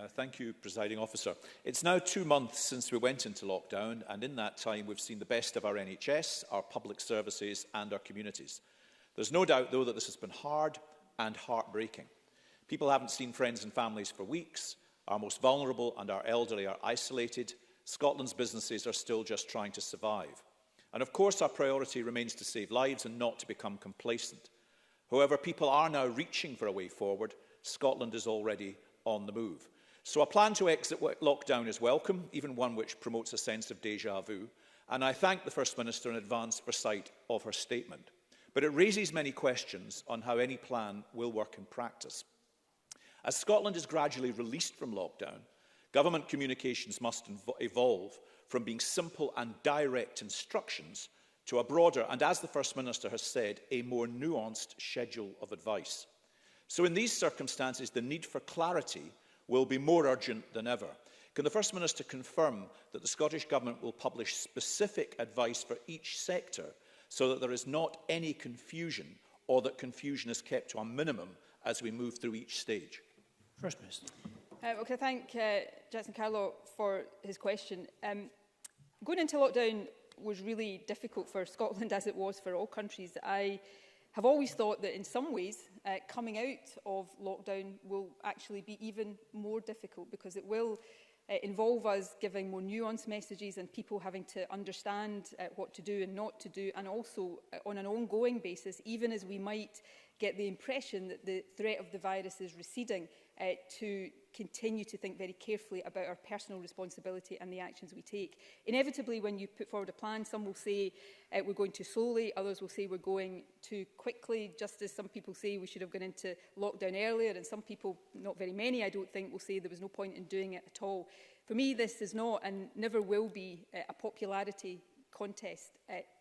Thank you, Presiding Officer. It's now 2 months since we went into lockdown, and in that time we've seen the best of our NHS, our public services and our communities. There's no doubt, though, that this has been hard and heartbreaking. People haven't seen friends and families for weeks. Our most vulnerable and our elderly are isolated. Scotland's businesses are still just trying to survive. And of course, our priority remains to save lives and not to become complacent. However, people are now reaching for a way forward. Scotland is already on the move. So a plan to exit lockdown is welcome, even one which promotes a sense of déjà vu. And I thank the First Minister in advance for sight of her statement. But it raises many questions on how any plan will work in practice. As Scotland is gradually released from lockdown, government communications must evolve from being simple and direct instructions to a broader and, as the First Minister has said, a more nuanced schedule of advice. So in these circumstances, the need for clarity will be more urgent than ever. Can the First Minister confirm that the Scottish Government will publish specific advice for each sector so that there is not any confusion, or that confusion is kept to a minimum as we move through each stage? First Minister. Okay, thank Jackson Carlaw for his question. Going into lockdown was really difficult for Scotland, as it was for all countries. I have always thought that in some ways coming out of lockdown will actually be even more difficult, because it will involve us giving more nuanced messages and people having to understand what to do and not to do, and also on an ongoing basis, even as we might get the impression that the threat of the virus is receding, to continue to think very carefully about our personal responsibility and the actions we take. Inevitably, when you put forward a plan, some will say we're going too slowly, others will say we're going too quickly, just as some people say we should have gone into lockdown earlier, and some people, not very many I don't think, will say there was no point in doing it at all. For me, this is not and never will be a popularity contest.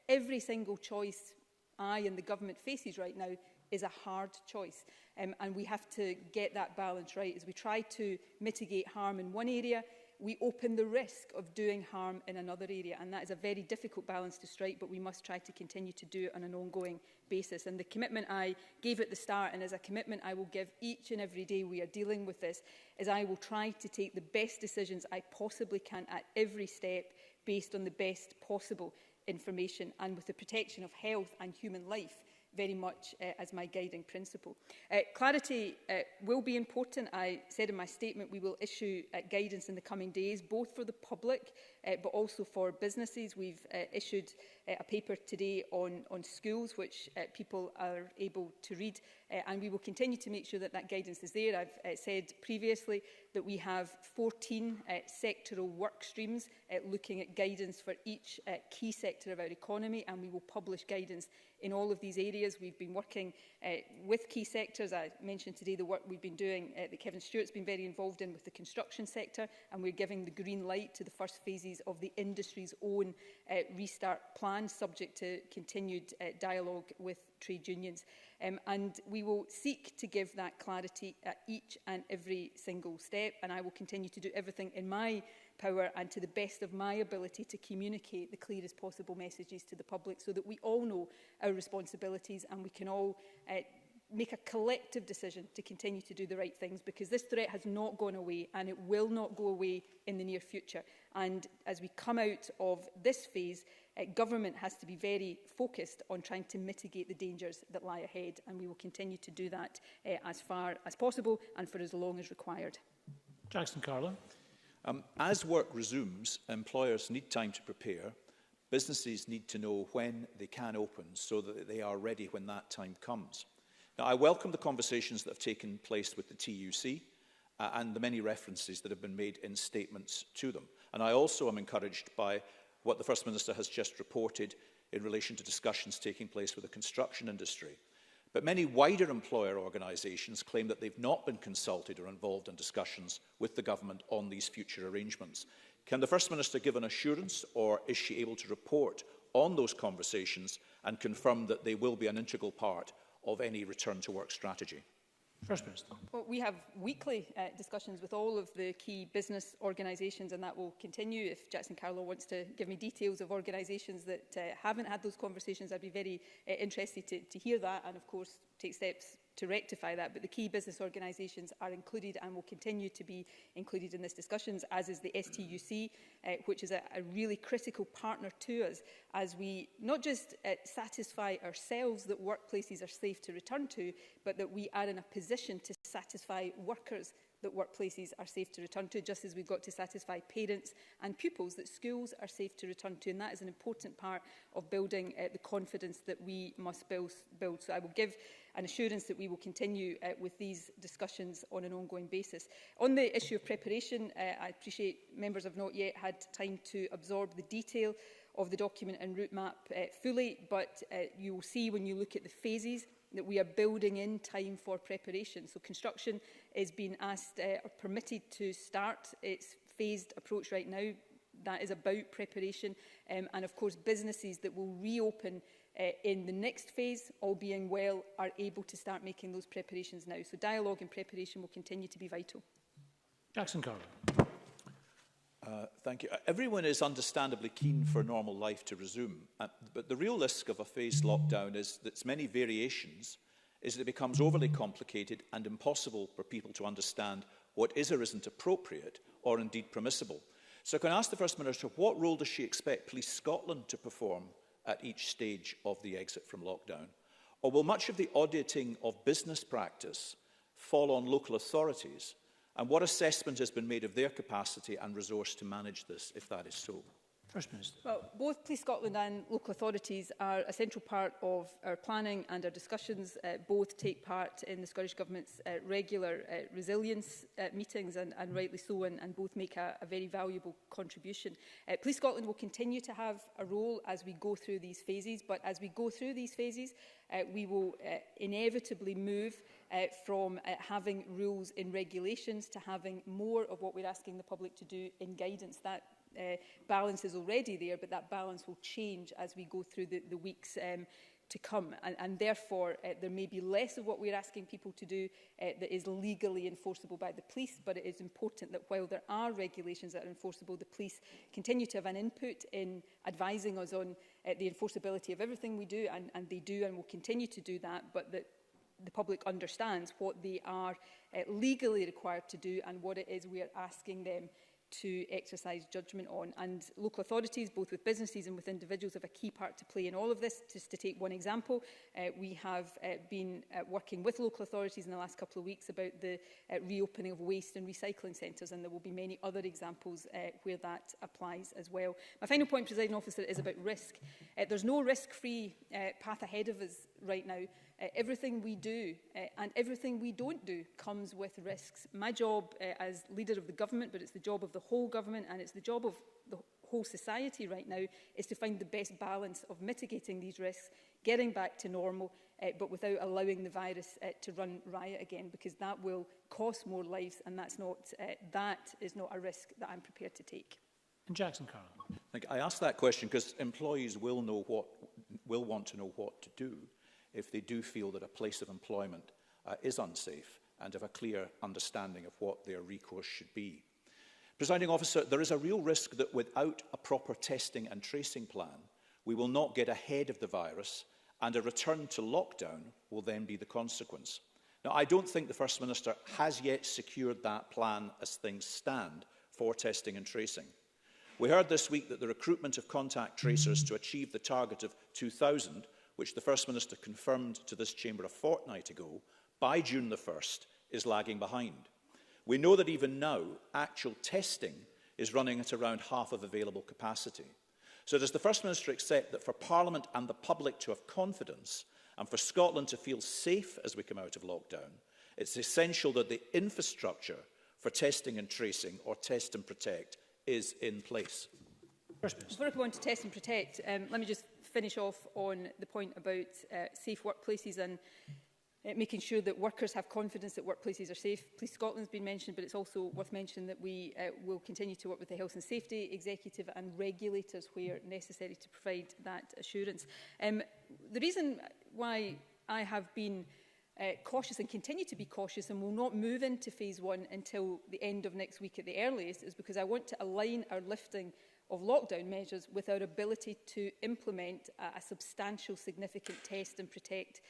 Every single choice I and the government faces right now is a hard choice. And we have to get that balance right. As we try to mitigate harm in one area, we open the risk of doing harm in another area. And that is a very difficult balance to strike, but we must try to continue to do it on an ongoing basis. And the commitment I gave at the start, and as a commitment I will give each and every day we are dealing with this, is I will try to take the best decisions I possibly can at every step based on the best possible information and with the protection of health and human life very much as my guiding principle. Clarity will be important. I said in my statement we will issue guidance in the coming days, both for the public but also for businesses. We've issued a paper today on schools, which people are able to read, and we will continue to make sure that that guidance is there. I've said previously that we have 14 sectoral work streams looking at guidance for each key sector of our economy, and we will publish guidance in all of these areas. We've been working with key sectors. I mentioned today the work we've been doing that Kevin Stewart's been very involved in with the construction sector, and we're giving the green light to the first phases of the industry's own restart plan, subject to continued dialogue with trade unions. And we will seek to give that clarity at each and every single step, and I will continue to do everything in my power and to the best of my ability to communicate the clearest possible messages to the public, so that we all know our responsibilities and we can all make a collective decision to continue to do the right things, because this threat has not gone away and it will not go away in the near future. And as we come out of this phase, government has to be very focused on trying to mitigate the dangers that lie ahead, and we will continue to do that as far as possible and for as long as required. Jackson Carlaw. As work resumes, employers need time to prepare. Businesses need to know when they can open so that they are ready when that time comes. Now, I welcome the conversations that have taken place with the TUC and the many references that have been made in statements to them. And I also am encouraged by what the First Minister has just reported in relation to discussions taking place with the construction industry. But many wider employer organisations claim that they've not been consulted or involved in discussions with the government on these future arrangements. Can the First Minister give an assurance, or is she able to report on those conversations and confirm that they will be an integral part of any return to work strategy? First Minister. Well, we have weekly discussions with all of the key business organisations, and that will continue. If Jackson Carlaw wants to give me details of organisations that haven't had those conversations, I'd be very interested to hear that, and of course take steps to rectify that. But the key business organisations are included and will continue to be included in this discussions, as is the STUC, which is a really critical partner to us as we not just satisfy ourselves that workplaces are safe to return to, but that we are in a position to satisfy workers that workplaces are safe to return to, just as we've got to satisfy parents and pupils that schools are safe to return to. And that is an important part of building the confidence that we must build. So I will give an assurance that we will continue with these discussions on an ongoing basis. On the issue of preparation, I appreciate members have not yet had time to absorb the detail of the document and route map fully, but you will see when you look at the phases that we are building in time for preparation. So construction is being asked or permitted to start its phased approach right now. That is about preparation. And of course, businesses that will reopen in the next phase, all being well, are able to start making those preparations now. So dialogue and preparation will continue to be vital. Jackson Carlo. Thank you. Everyone is understandably keen for normal life to resume, but the real risk of a phased lockdown is that its many variations is that it becomes overly complicated and impossible for people to understand what is or isn't appropriate or indeed permissible. So can I ask the First Minister, what role does she expect Police Scotland to perform at each stage of the exit from lockdown? Or will much of the auditing of business practice fall on local authorities? And what assessment has been made of their capacity and resource to manage this, if that is so? First Minister. Well, both Police Scotland and local authorities are a central part of our planning and our discussions. Both take part in the Scottish Government's regular resilience meetings, and rightly so, and both make a very valuable contribution. Police Scotland will continue to have a role as we go through these phases, but as we go through these phases, we will inevitably move from having rules in regulations to having more of what we're asking the public to do in guidance. That balance is already there, but that balance will change as we go through the weeks to come. And therefore, there may be less of what we're asking people to do that is legally enforceable by the police, but it is important that while there are regulations that are enforceable, the police continue to have an input in advising us on the enforceability of everything we do, and they do and will continue to do that, but that the public understands what they are legally required to do and what it is we are asking them to exercise judgment on. And local authorities, both with businesses and with individuals, have a key part to play in all of this. Just to take one example, we have been working with local authorities in the last couple of weeks about the reopening of waste and recycling centres, and there will be many other examples where that applies as well. My final point, Presiding Officer, is about risk. There's no risk-free path ahead of us right now. Everything we do and everything we don't do comes with risks. My job as leader of the government, but it's the job of the whole government and it's the job of the whole society right now, is to find the best balance of mitigating these risks, getting back to normal, but without allowing the virus to run riot again, because that will cost more lives, and that is not a risk that I'm prepared to take. And Jackson Carlo. I asked that question because employees will want to know what to do if they do feel that a place of employment is unsafe and have a clear understanding of what their recourse should be. Presiding Officer, there is a real risk that without a proper testing and tracing plan, we will not get ahead of the virus, and a return to lockdown will then be the consequence. Now, I don't think the First Minister has yet secured that plan as things stand for testing and tracing. We heard this week that the recruitment of contact tracers to achieve the target of 2,000, which the First Minister confirmed to this chamber a fortnight ago, by June the 1st, is lagging behind. We know that even now, actual testing is running at around half of available capacity. So does the First Minister accept that for Parliament and the public to have confidence, and for Scotland to feel safe as we come out of lockdown, it's essential that the infrastructure for testing and tracing, or test and protect, is in place? Before I go on to test and protect, let me just finish off on the point about safe workplaces and making sure that workers have confidence that workplaces are safe. Police Scotland has been mentioned, but it's also worth mentioning that we will continue to work with the Health and Safety Executive and regulators where necessary to provide that assurance. The reason why I have been cautious and continue to be cautious and will not move into phase one until the end of next week at the earliest is because I want to align our lifting of lockdown measures with our ability to implement a substantial, significant test and protect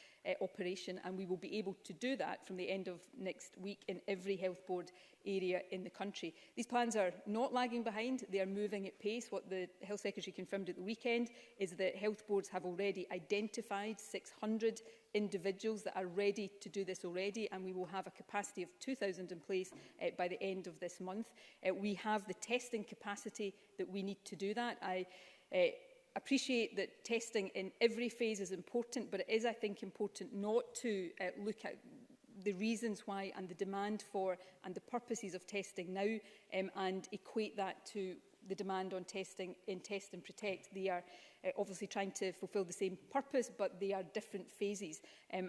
operation, and we will be able to do that from the end of next week in every health board area in the country. These plans are not lagging behind, they are moving at pace. What the Health Secretary confirmed at the weekend is that health boards have already identified 600 individuals that are ready to do this already, and we will have a capacity of 2,000 in place by the end of this month. We have the testing capacity that we need to do that. I appreciate that testing in every phase is important, but it is, I think, important not to look at the reasons why and the demand for and the purposes of testing now and equate that to the demand on testing in Test and Protect. They are obviously trying to fulfil the same purpose, but they are different phases.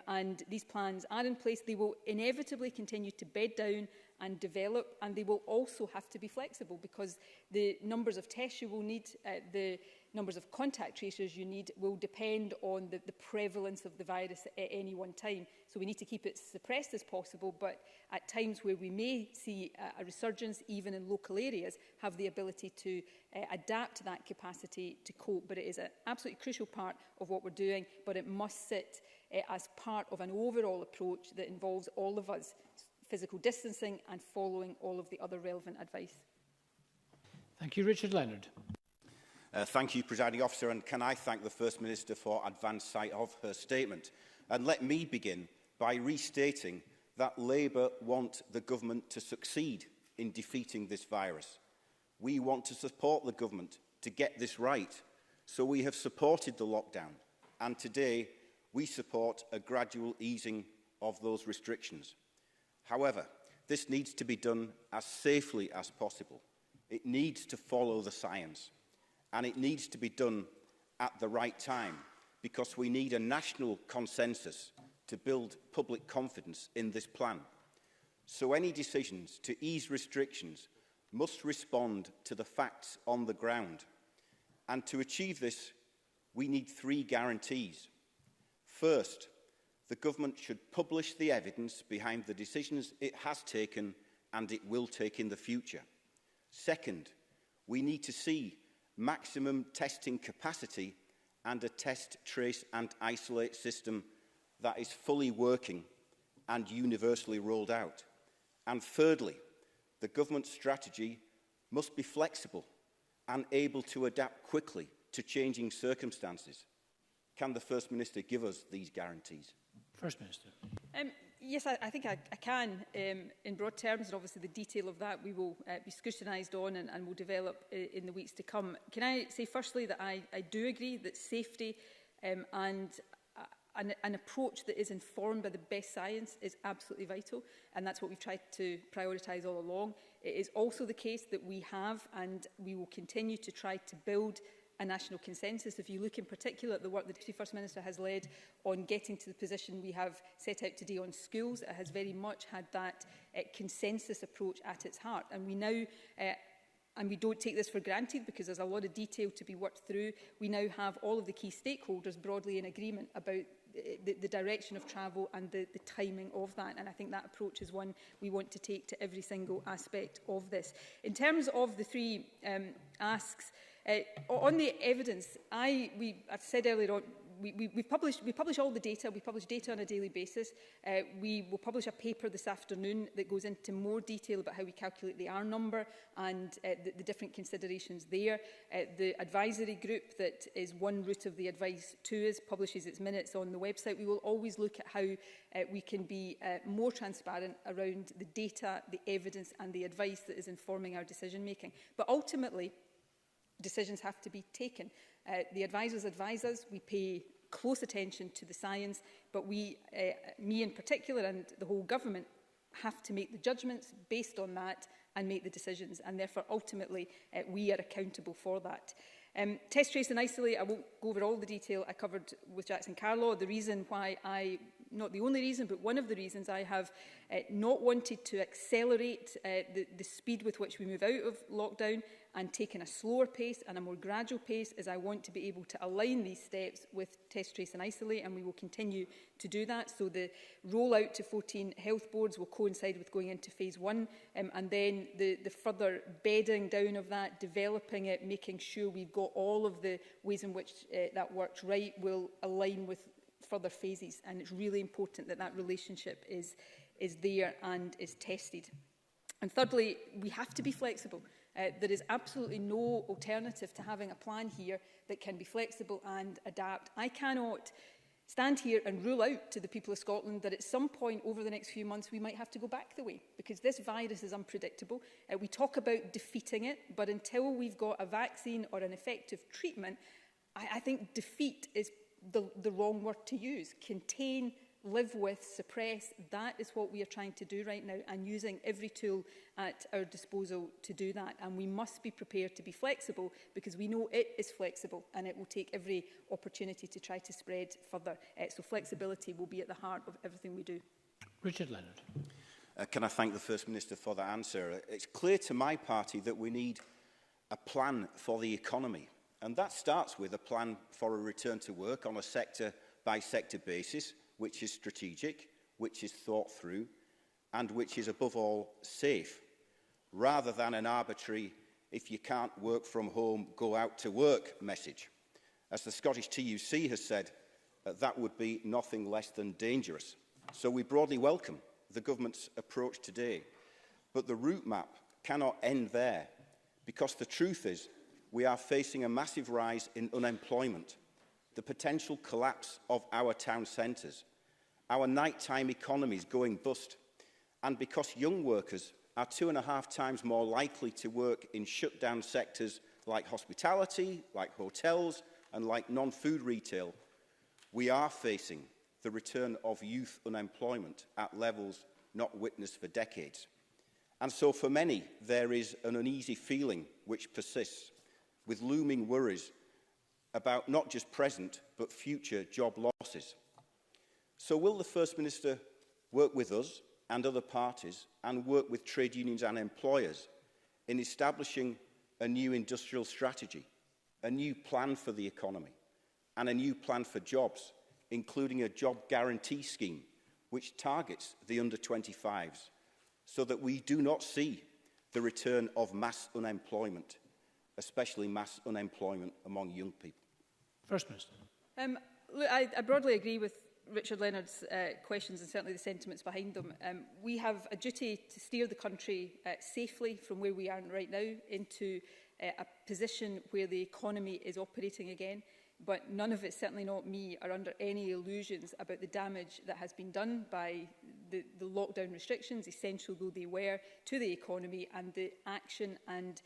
And these plans are in place. They will inevitably continue to bed down and develop, and they will also have to be flexible because the numbers of tests you will need, the numbers of contact tracers you need will depend on the prevalence of the virus at any one time. So we need to keep it suppressed as possible, but at times where we may see a resurgence, even in local areas, have the ability to adapt that capacity to cope. But it is an absolutely crucial part of what we're doing, but it must sit as part of an overall approach that involves all of us, physical distancing and following all of the other relevant advice. Thank you. Richard Leonard. Thank you, Presiding Officer, and can I thank the First Minister for advance sight of her statement. And let me begin by restating that Labour want the government to succeed in defeating this virus. We want to support the government to get this right, so we have supported the lockdown, and today we support a gradual easing of those restrictions. However, this needs to be done as safely as possible. It needs to follow the science. And it needs to be done at the right time, because we need a national consensus to build public confidence in this plan. So any decisions to ease restrictions must respond to the facts on the ground. And to achieve this, we need 3 guarantees. First, the government should publish the evidence behind the decisions it has taken and it will take in the future. Second, we need to see maximum testing capacity and a test, trace and isolate system that is fully working and universally rolled out. And thirdly, the government's strategy must be flexible and able to adapt quickly to changing circumstances. Can the First Minister give us these guarantees? First Minister. Yes, I think I can in broad terms, and obviously the detail of that we will be scrutinised on and will develop in the weeks to come. Can I say firstly that I do agree that safety and an approach that is informed by the best science is absolutely vital, and that's what we've tried to prioritise all along. It is also the case that we have and we will continue to try to build a national consensus. If you look in particular at the work the Deputy First Minister has led on getting to the position we have set out today on schools, it has very much had that consensus approach at its heart. And we now, and we don't take this for granted because there's a lot of detail to be worked through, we now have all of the key stakeholders broadly in agreement about the direction of travel and the timing of that. And I think that approach is one we want to take to every single aspect of this. In terms of the 3 asks, on the evidence, I've said earlier on, we publish all the data. We publish data on a daily basis. We will publish a paper this afternoon that goes into more detail about how we calculate the R number and the different considerations there. The advisory group that is one route of the advice to us publishes its minutes on the website. We will always look at how we can be more transparent around the data, the evidence and the advice that is informing our decision making. But ultimately, decisions have to be taken. The advisors advise us, we pay close attention to the science, but we, me in particular and the whole government, have to make the judgments based on that and make the decisions, and therefore ultimately we are accountable for that. Test, trace and isolate, I won't go over all the detail I covered with Jackson Carlaw. The reason why I not the only reason, but one of the reasons I have not wanted to accelerate the speed with which we move out of lockdown and taken a slower pace and a more gradual pace, is I want to be able to align these steps with test, trace and isolate, and we will continue to do that. So the rollout to 14 health boards will coincide with going into phase 1, and then the further bedding down of that, developing it, making sure we've got all of the ways in which that works right, will align with further phases. And it's really important that that relationship is there and is tested. And thirdly, we have to be flexible. There is absolutely no alternative to having a plan here that can be flexible and adapt. I cannot stand here and rule out to the people of Scotland that at some point over the next few months we might have to go back the way, because this virus is unpredictable. We talk about defeating it, but until we've got a vaccine or an effective treatment, I think defeat is the wrong word to use. Contain, live with, suppress, that is what we are trying to do right now, and using every tool at our disposal to do that. And we must be prepared to be flexible, because we know it is flexible and it will take every opportunity to try to spread further. So flexibility will be at the heart of everything we do. Richard Leonard. Can I thank the First Minister for that answer? It's clear to my party that we need a plan for the economy. And that starts with a plan for a return to work on a sector-by-sector basis, which is strategic, which is thought through, and which is above all safe, rather than an arbitrary, if you can't work from home, go out to work message. As the Scottish TUC has said, that would be nothing less than dangerous. So we broadly welcome the government's approach today. But the route map cannot end there, because the truth is we are facing a massive rise in unemployment, the potential collapse of our town centres, our nighttime economies going bust, and because young workers are 2.5 times more likely to work in shut-down sectors like hospitality, like hotels, and like non-food retail, we are facing the return of youth unemployment at levels not witnessed for decades. And so for many, there is an uneasy feeling which persists, with looming worries about not just present but future job losses. So will the First Minister work with us and other parties, and work with trade unions and employers in establishing a new industrial strategy, a new plan for the economy, and a new plan for jobs, including a job guarantee scheme which targets the under-25s, so that we do not see the return of mass unemployment, especially mass unemployment among young people? First Minister. Look, I broadly agree with Richard Leonard's questions and certainly the sentiments behind them. We have a duty to steer the country safely from where we are right now into a position where the economy is operating again. But none of it, certainly not me, are under any illusions about the damage that has been done by the lockdown restrictions, essential though they were, to the economy, and the action and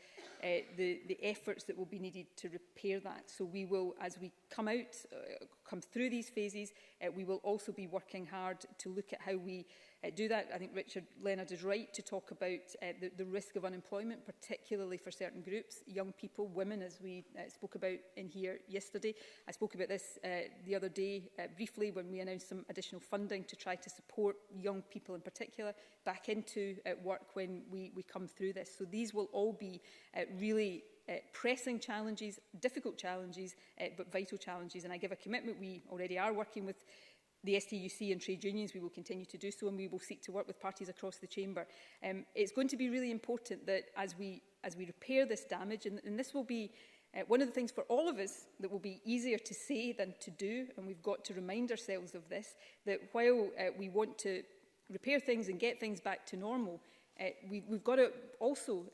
the efforts that will be needed to repair that. So we will, as we come through these phases, we will also be working hard to look at how we do that. I think Richard Leonard is right to talk about the risk of unemployment, particularly for certain groups, young people, women, as we spoke about in here yesterday. I spoke about this the other day briefly when we announced some additional funding to try to support young people in particular back into work when we come through this. So these will all be really pressing challenges, difficult challenges, but vital challenges. And I give a commitment. We already are working with the STUC and trade unions. We will continue to do so, and we will seek to work with parties across the chamber. It's going to be really important that as we repair this damage, and this will be one of the things for all of us that will be easier to say than to do, and we've got to remind ourselves of this, that while we want to repair things and get things back to normal, we've got to also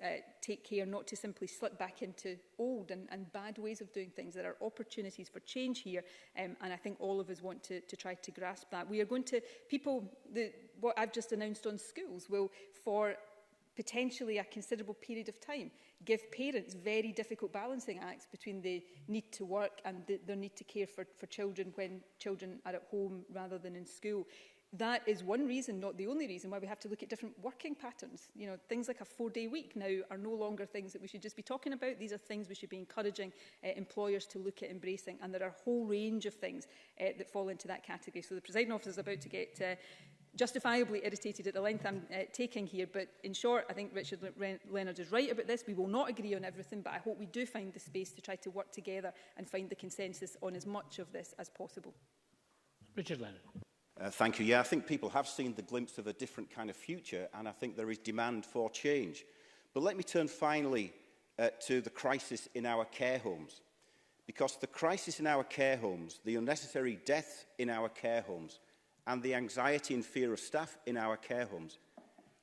take care not to simply slip back into old and bad ways of doing things. There are opportunities for change here, and I think all of us want to try to grasp that. We are going to, what I've just announced on schools will, for potentially a considerable period of time, give parents very difficult balancing acts between the need to work and their need to care for children when children are at home rather than in school. that is one reason, not the only reason, why we have to look at different working patterns. You know, things like a 4-day week now are no longer things that we should just be talking about. These are things we should be encouraging employers to look at embracing. And there are a whole range of things that fall into that category. So the presiding officer is about to get justifiably irritated at the length I'm taking here. But in short, I think Richard Leonard is right about this. We will not agree on everything, but I hope we do find the space to try to work together and find the consensus on as much of this as possible. Richard Leonard. Thank you. Yeah, I think people have seen the glimpse of a different kind of future, and I think there is demand for change. But let me turn finally to the crisis in our care homes. Because the crisis in our care homes, the unnecessary deaths in our care homes, and the anxiety and fear of staff in our care homes,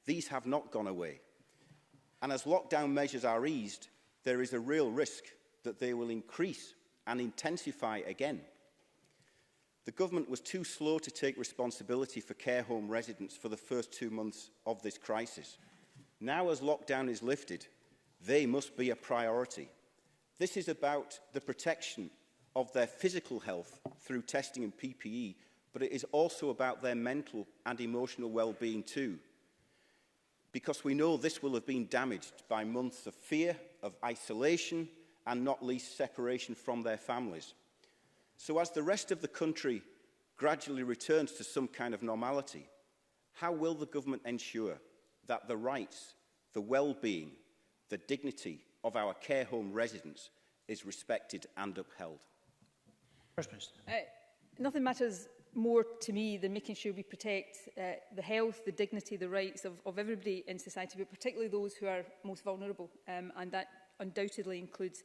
these have not gone away. And as lockdown measures are eased, there is a real risk that they will increase and intensify again. The government was too slow to take responsibility for care home residents for the first 2 months of this crisis. Now, as lockdown is lifted, they must be a priority. This is about the protection of their physical health through testing and PPE, but it is also about their mental and emotional well-being too. Because we know this will have been damaged by months of fear, of isolation, and not least separation from their families. So as the rest of the country gradually returns to some kind of normality, how will the government ensure that the rights, the well-being, the dignity of our care home residents is respected and upheld? First Minister. Nothing matters more to me than making sure we protect the health, the dignity, the rights of everybody in society, but particularly those who are most vulnerable. And that undoubtedly includes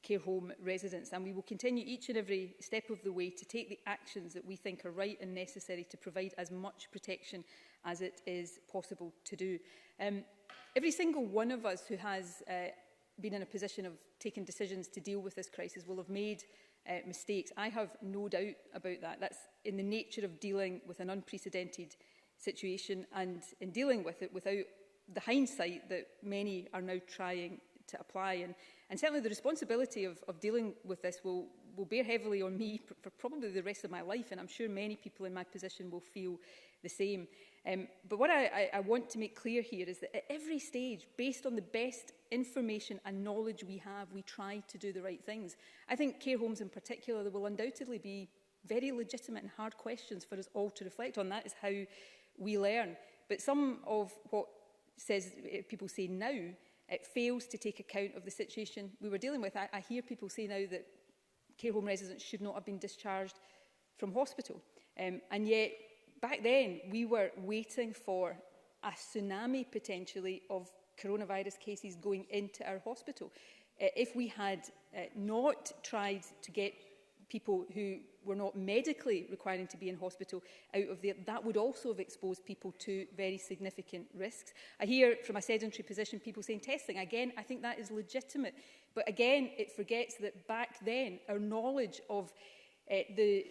care home residents, and we will continue each and every step of the way to take the actions that we think are right and necessary to provide as much protection as it is possible to do. Every single one of us who has been in a position of taking decisions to deal with this crisis will have made mistakes. I have no doubt about that. That's in the nature of dealing with an unprecedented situation and in dealing with it without the hindsight that many are now trying to apply. And certainly the responsibility of dealing with this will bear heavily on me for probably the rest of my life, and I'm sure many people in my position will feel the same. But what I want to make clear here is that at every stage, based on the best information and knowledge we have, we try to do the right things. I think care homes in particular, there will undoubtedly be very legitimate and hard questions for us all to reflect on. That is how we learn. But some of what people say now, it fails to take account of the situation we were dealing with. I hear people say now that care home residents should not have been discharged from hospital. And yet, back then, we were waiting for a tsunami, potentially, of coronavirus cases going into our hospital. If we had not tried to get people who were not medically requiring to be in hospital out of there, that would also have exposed people to very significant risks. I hear from a sedentary position people saying testing. Again, I think that is legitimate. But again, it forgets that back then, our knowledge of the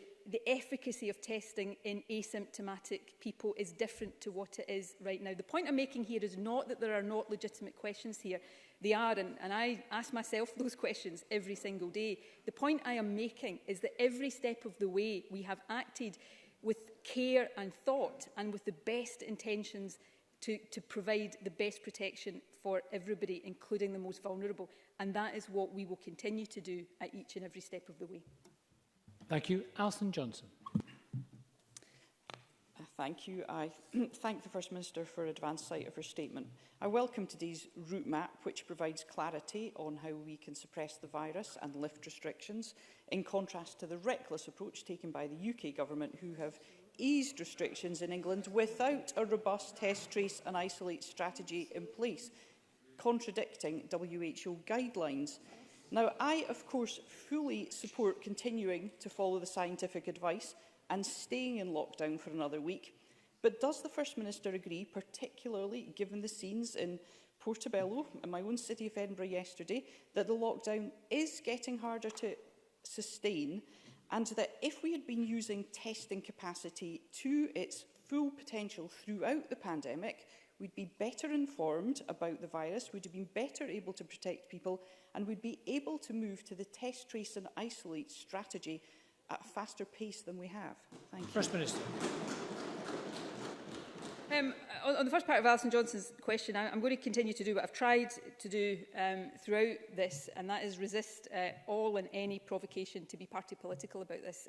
efficacy of testing in asymptomatic people is different to what it is right now. The point I'm making here is not that there are not legitimate questions here. They are, and I ask myself those questions every single day. The point I am making is that every step of the way we have acted with care and thought and with the best intentions to provide the best protection for everybody, including the most vulnerable. And that is what we will continue to do at each and every step of the way. Thank you. Alison Johnson. Thank you. I thank the First Minister for advance sight of her statement. I welcome today's route map, which provides clarity on how we can suppress the virus and lift restrictions, in contrast to the reckless approach taken by the UK Government, who have eased restrictions in England without a robust test, trace and isolate strategy in place, contradicting WHO guidelines. Now, I, of course, fully support continuing to follow the scientific advice and staying in lockdown for another week. But does the First Minister agree, particularly given the scenes in Portobello, in my own city of Edinburgh yesterday, that the lockdown is getting harder to sustain, and that if we had been using testing capacity to its full potential throughout the pandemic, we'd be better informed about the virus, we'd have been better able to protect people, and we'd be able to move to the test, trace and isolate strategy at a faster pace than we have? Thank you. First Minister. On the first part of Alison Johnson's question, I'm going to continue to do what I've tried to do throughout this, and that is resist all and any provocation to be party political about this,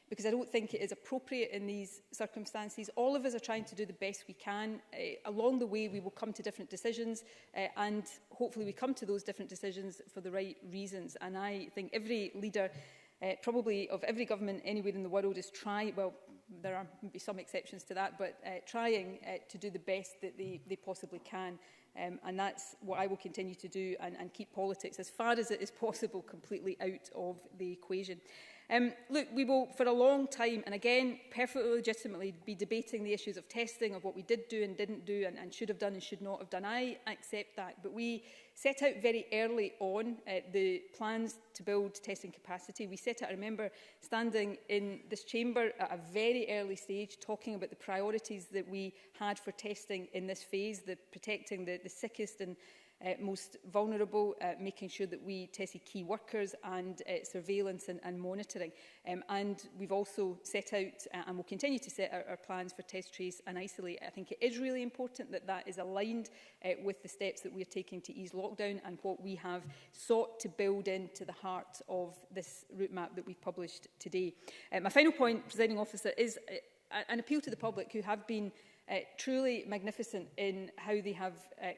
because I don't think it is appropriate in these circumstances. All of us are trying to do the best we can. Along the way, we will come to different decisions, and hopefully we come to those different decisions for the right reasons. And I think every leader, probably of every government anywhere in the world, is trying, well, there are maybe some exceptions to that, but trying to do the best that they possibly can. And that's what I will continue to do, and keep politics, as far as it is possible, completely out of the equation. Look, we will, for a long time, and again, perfectly legitimately, be debating the issues of testing, of what we did do and didn't do, and should have done and should not have done. I accept that. But we set out very early on the plans to build testing capacity. We set out, I remember standing in this chamber at a very early stage, talking about the priorities that we had for testing in this phase, protecting the sickest and most vulnerable, making sure that we tested key workers, and surveillance and monitoring. And we've also set out, and will continue to set out, our plans for test, trace and isolate. I think it is really important that that is aligned with the steps that we are taking to ease lockdown, and what we have sought to build into the heart of this route map that we've published today. My final point, Presiding Officer, is an appeal to the public, who have been truly magnificent in how they have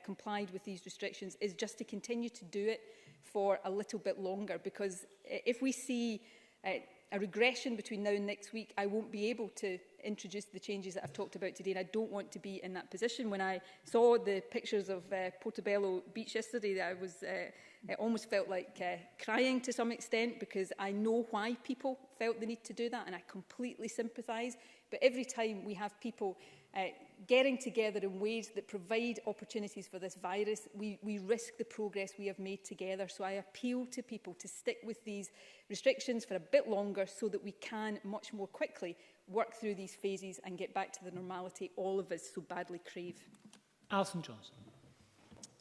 complied with these restrictions, is just to continue to do it for a little bit longer, because if we see a regression between now and next week, I won't be able to introduce the changes that I've talked about today, and I don't want to be in that position. When I saw the pictures of Portobello Beach yesterday, I was almost felt like crying to some extent, because I know why people felt the need to do that, and I completely sympathise. But every time we have people getting together in ways that provide opportunities for this virus, we risk the progress we have made together. So I appeal to people to stick with these restrictions for a bit longer, so that we can much more quickly work through these phases and get back to the normality all of us so badly crave. Alison Johnson.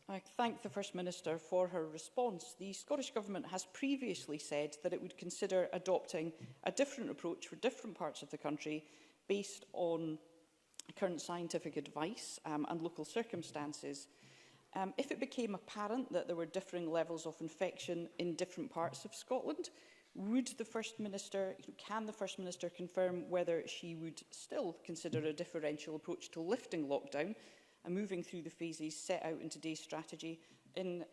I thank the First Minister for her response. The Scottish Government has previously said that it would consider adopting a different approach for different parts of the country based on current scientific advice and local circumstances. If it became apparent that there were differing levels of infection in different parts of Scotland, can the First Minister confirm whether she would still consider a differential approach to lifting lockdown and moving through the phases set out in today's strategy, in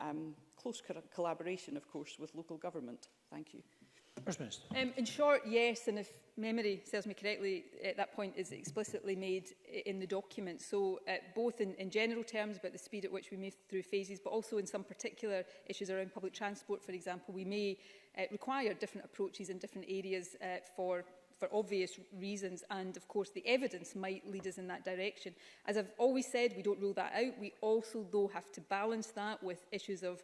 close collaboration, of course, with local government? Thank you. First Minister. In short, yes, and if memory serves me correctly, that point is explicitly made in the document. So both in general terms about the speed at which we move through phases, but also in some particular issues around public transport, for example, we may require different approaches in different areas for obvious reasons, and of course the evidence might lead us in that direction. As I've always said, we don't rule that out. We also, though, have to balance that with issues of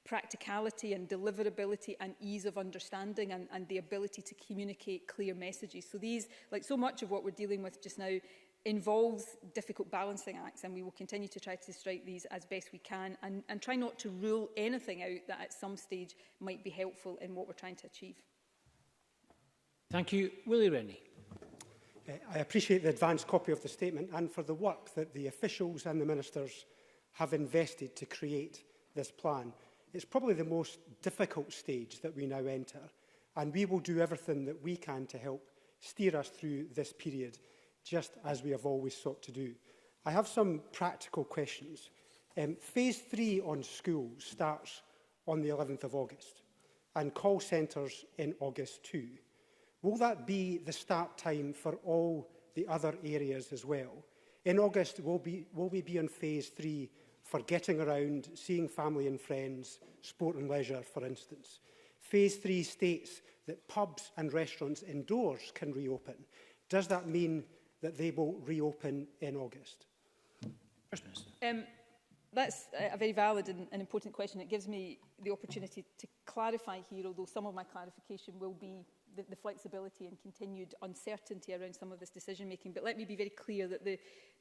practicality and deliverability and ease of understanding, and the ability to communicate clear messages. So these, like so much of what we're dealing with just now, involves difficult balancing acts, and we will continue to try to strike these as best we can, and try not to rule anything out that at some stage might be helpful in what we're trying to achieve. Thank you. Willie Rennie. I appreciate the advanced copy of the statement and for the work that the officials and the ministers have invested to create this plan. It's probably the most difficult stage that we now enter, and we will do everything that we can to help steer us through this period, just as we have always sought to do. I have some practical questions. Phase 3 on schools starts on the 11th of August, and call centres in August too. Will that be the start time for all the other areas as well? In August, will we be on phase 3 for getting around, seeing family and friends, sport and leisure, for instance? Phase 3 states that pubs and restaurants indoors can reopen. Does that mean that they will reopen in August? First Minister. That's a very valid and important question. It gives me the opportunity to clarify here, although some of my clarification will be the flexibility and continued uncertainty around some of this decision making. But let me be very clear that the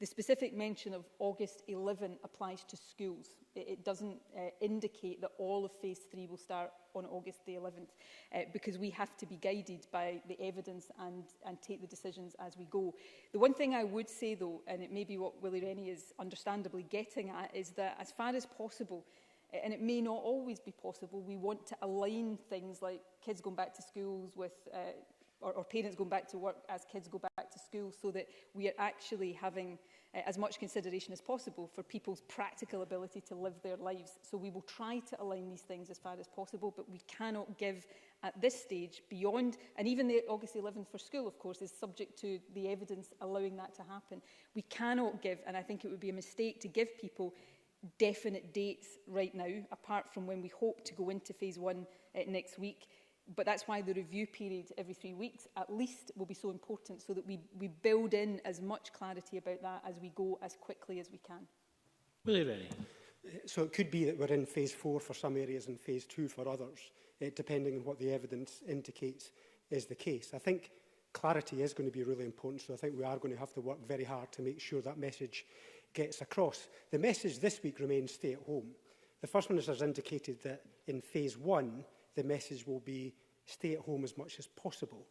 specific mention of August 11 applies to schools. It doesn't indicate that all of phase 3 will start on August the 11th, because we have to be guided by the evidence and take the decisions as we go. The one thing I would say though, and it may be what Willie Rennie is understandably getting at, is that as far as possible, and it may not always be possible, we want to align things like kids going back to schools with, or parents going back to work as kids go back to school, so that we are actually having as much consideration as possible for people's practical ability to live their lives. So we will try to align these things as far as possible, but we cannot give at this stage beyond, and even the August 11th for school, of course, is subject to the evidence allowing that to happen. We cannot give, and I think it would be a mistake to give people definite dates right now, apart from when we hope to go into phase 1 next week. But that's why the review period every 3 weeks at least will be so important, so that we build in as much clarity about that as we go, as quickly as we can. Willie Rennie. So it could be that we're in phase 4 for some areas and phase 2 for others, depending on what the evidence indicates is the case. I think clarity is going to be really important, so I think we are going to have to work very hard to make sure that message gets across. The message this week remains stay at home. The First Minister has indicated that in phase 1, the message will be stay at home as much as possible.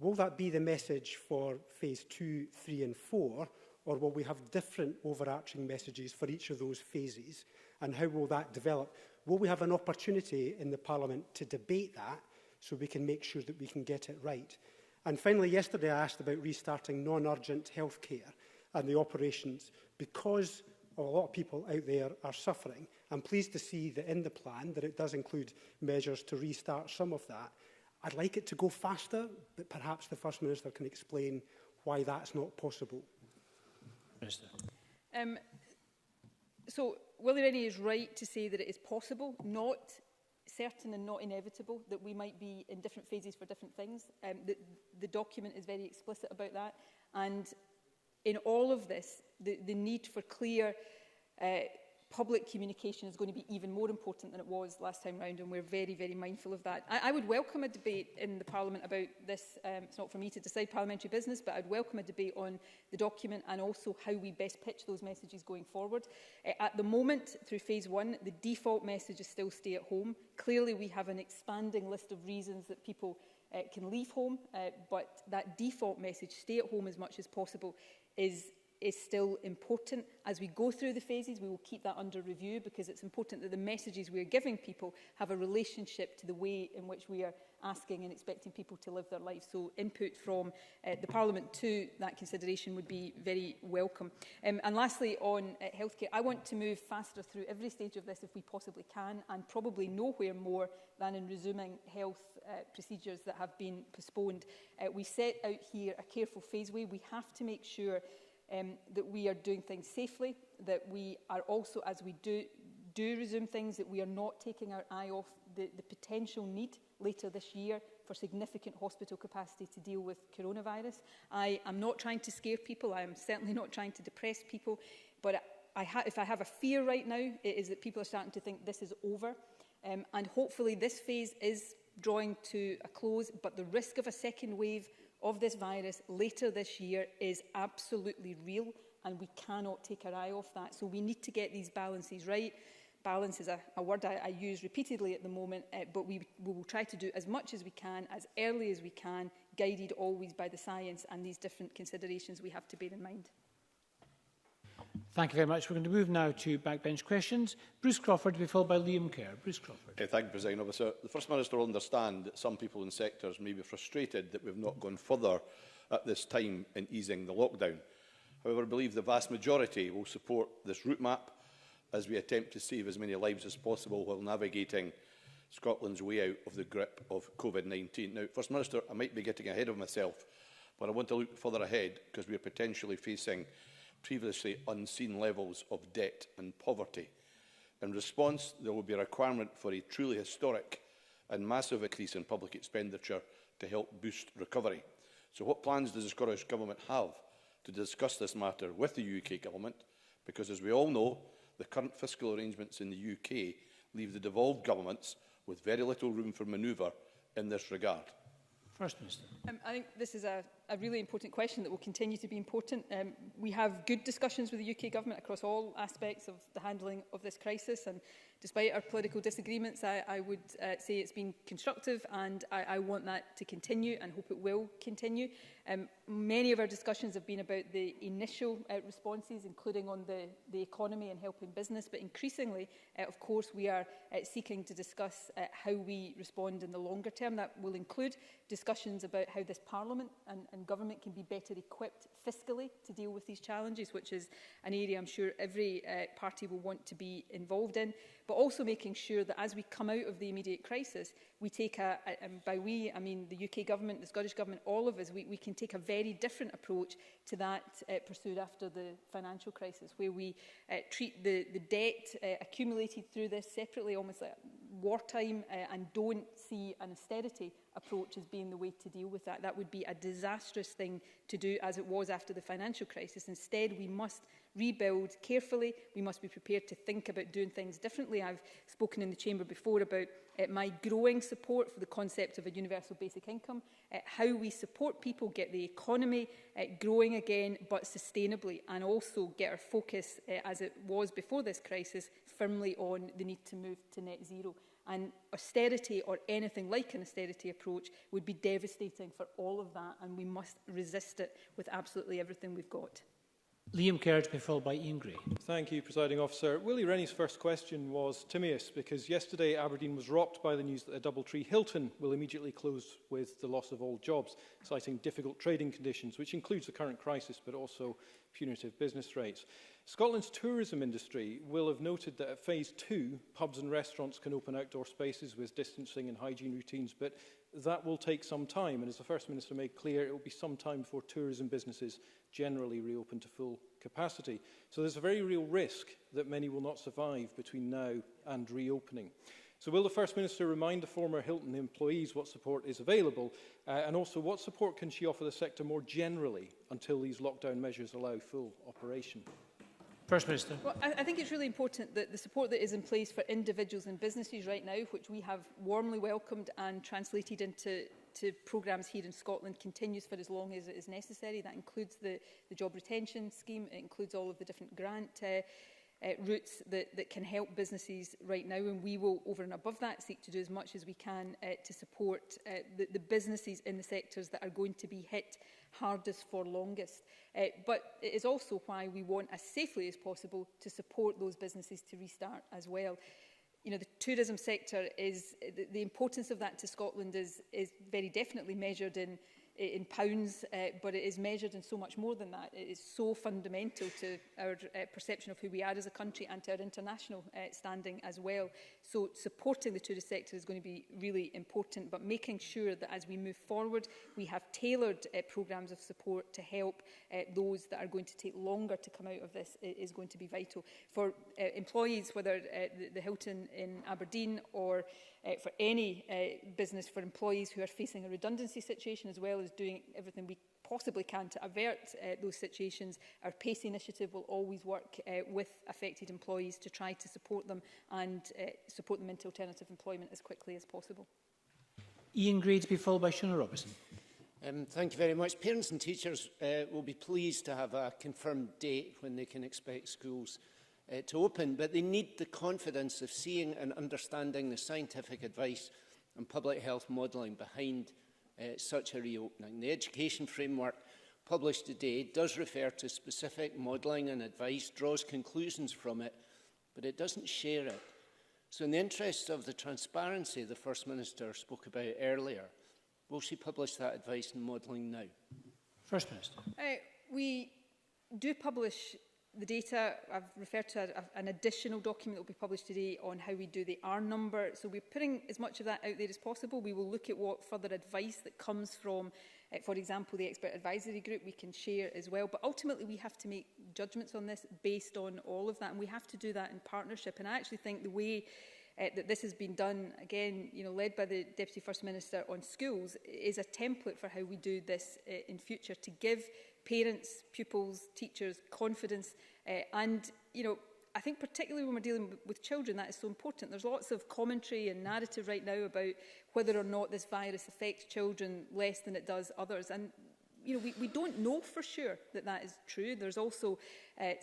Will that be the message for phase 2, 3 and 4, or will we have different overarching messages for each of those phases? And how will that develop? Will we have an opportunity in the Parliament to debate that so we can make sure that we can get it right? And finally, yesterday I asked about restarting non-urgent healthcare and the operations, because a lot of people out there are suffering. I'm pleased to see that in the plan that it does include measures to restart some of that. I'd like it to go faster, but perhaps the First Minister can explain why that's not possible. Minister. So Willie Rennie is right to say that it is possible, not certain and not inevitable, that we might be in different phases for different things. The document is very explicit about that. And in all of this, the need for clear public communication is going to be even more important than it was last time round, and we're very, very mindful of that. I would welcome a debate in the Parliament about this. It's not for me to decide parliamentary business, but I'd welcome a debate on the document and also how we best pitch those messages going forward. At the moment, through phase 1, the default message is still stay at home. Clearly, we have an expanding list of reasons that people can leave home, but that default message, stay at home as much as possible, is still important. As we go through the phases, we will keep that under review, because it's important that the messages we are giving people have a relationship to the way in which we are asking and expecting people to live their lives. So input from the Parliament to that consideration would be very welcome. And lastly, on healthcare, I want to move faster through every stage of this if we possibly can, and probably nowhere more than in resuming health procedures that have been postponed. We set out here a careful phaseway. We have to make sure that we are doing things safely, that we are also, as we do resume things, that we are not taking our eye off the potential need later this year for significant hospital capacity to deal with coronavirus. I am not trying to scare people. I am certainly not trying to depress people. But if I have a fear right now, it is that people are starting to think this is over. And hopefully this phase is drawing to a close, but the risk of a second wave of this virus later this year is absolutely real, and we cannot take our eye off that. So we need to get these balances right. Balance is a word I use repeatedly at the moment, but we will try to do as much as we can, as early as we can, guided always by the science and these different considerations we have to bear in mind. Thank you very much. We're going to move now to backbench questions. Bruce Crawford to be followed by Liam Kerr. Bruce Crawford. Thank you, President Officer. The First Minister will understand that some people in sectors may be frustrated that we've not gone further at this time in easing the lockdown. However, I believe the vast majority will support this route map as we attempt to save as many lives as possible while navigating Scotland's way out of the grip of COVID-19. Now, First Minister, I might be getting ahead of myself, but I want to look further ahead because we are potentially facing previously unseen levels of debt and poverty. In response, there will be a requirement for a truly historic and massive increase in public expenditure to help boost recovery. So what plans does the Scottish Government have to discuss this matter with the UK Government? Because, as we all know, the current fiscal arrangements in the UK leave the devolved governments with very little room for manoeuvre in this regard. First Minister. I think this is a really important question that will continue to be important. We have good discussions with the UK Government across all aspects of the handling of this crisis, and despite our political disagreements, I would say it's been constructive, and I want that to continue and hope it will continue. Many of our discussions have been about the initial responses, including on the economy and helping business, but increasingly, of course, we are seeking to discuss how we respond in the longer term. That will include discussions about how this Parliament and government can be better equipped fiscally to deal with these challenges, which is an area I'm sure every party will want to be involved in, but also making sure that as we come out of the immediate crisis, we take and by we, I mean the UK Government, the Scottish Government, all of us, we can take a very different approach to that pursued after the financial crisis, where we treat the debt accumulated through this separately, almost like wartime, and don't see an austerity approach as being the way to deal with that. That would be a disastrous thing to do, as it was after the financial crisis. Instead, we must rebuild carefully. We must be prepared to think about doing things differently. I've spoken in the Chamber before about my growing support for the concept of a universal basic income, how we support people get the economy growing again, but sustainably, and also get our focus, as it was before this crisis, firmly on the need to move to net zero. And austerity, or anything like an austerity approach, would be devastating for all of that, and we must resist it with absolutely everything we've got. Liam Kerr, to be followed by Ian Gray. Thank you, Presiding Officer. Willie Rennie's first question was Timaeus, because yesterday Aberdeen was rocked by the news that the Doubletree Hilton will immediately close with the loss of all jobs, citing difficult trading conditions, which includes the current crisis, but also punitive business rates. Scotland's tourism industry will have noted that at Phase 2, pubs and restaurants can open outdoor spaces with distancing and hygiene routines, but that will take some time. And as the First Minister made clear, it will be some time before tourism businesses generally reopen to full capacity. So there's a very real risk that many will not survive between now and reopening. So will the First Minister remind the former Hilton employees what support is available, and also what support can she offer the sector more generally until these lockdown measures allow full operation? First Minister. Well, I think it's really important that the support that is in place for individuals and businesses right now, which we have warmly welcomed and translated into programmes here in Scotland, continues for as long as it is necessary. That includes the job retention scheme. It includes all of the different grant routes that can help businesses right now, and we will, over and above that, seek to do as much as we can to support the businesses in the sectors that are going to be hit hardest for longest. But it is also why we want, as safely as possible, to support those businesses to restart as well. You know, the tourism sector is, the importance of that to Scotland is very definitely measured in pounds, but it is measured in so much more than that. It is so fundamental to our perception of who we are as a country and to our international standing as well. So supporting the tourist sector is going to be really important, but making sure that as we move forward, we have tailored programmes of support to help those that are going to take longer to come out of this is going to be vital. For employees, whether the Hilton in Aberdeen or for any business, for employees who are facing a redundancy situation, as well as doing everything we possibly can to avert those situations, our PACE initiative will always work with affected employees to try to support them and support them into alternative employment as quickly as possible. Ian Gray, to be followed by Shona Robertson. Thank you very much. Parents and teachers will be pleased to have a confirmed date when they can expect schools to open, but they need the confidence of seeing and understanding the scientific advice and public health modelling behind such a reopening. The education framework published today does refer to specific modelling and advice, draws conclusions from it, but it doesn't share it. So in the interest of the transparency the First Minister spoke about earlier, will she publish that advice and modelling now? First Minister. We do publish the data. I've referred to an additional document that will be published today on how we do the R number. So we're putting as much of that out there as possible. We will look at what further advice that comes from, for example, the expert advisory group we can share as well. But ultimately, we have to make judgments on this based on all of that, and we have to do that in partnership. And I actually think the way that this has been done, again, you know, led by the Deputy First Minister on schools, is a template for how we do this in future, to give parents, pupils, teachers confidence and, you know, I think particularly when we're dealing with children, that is so important. There's lots of commentary and narrative right now about whether or not this virus affects children less than it does others. And we don't know for sure that that is true. There's also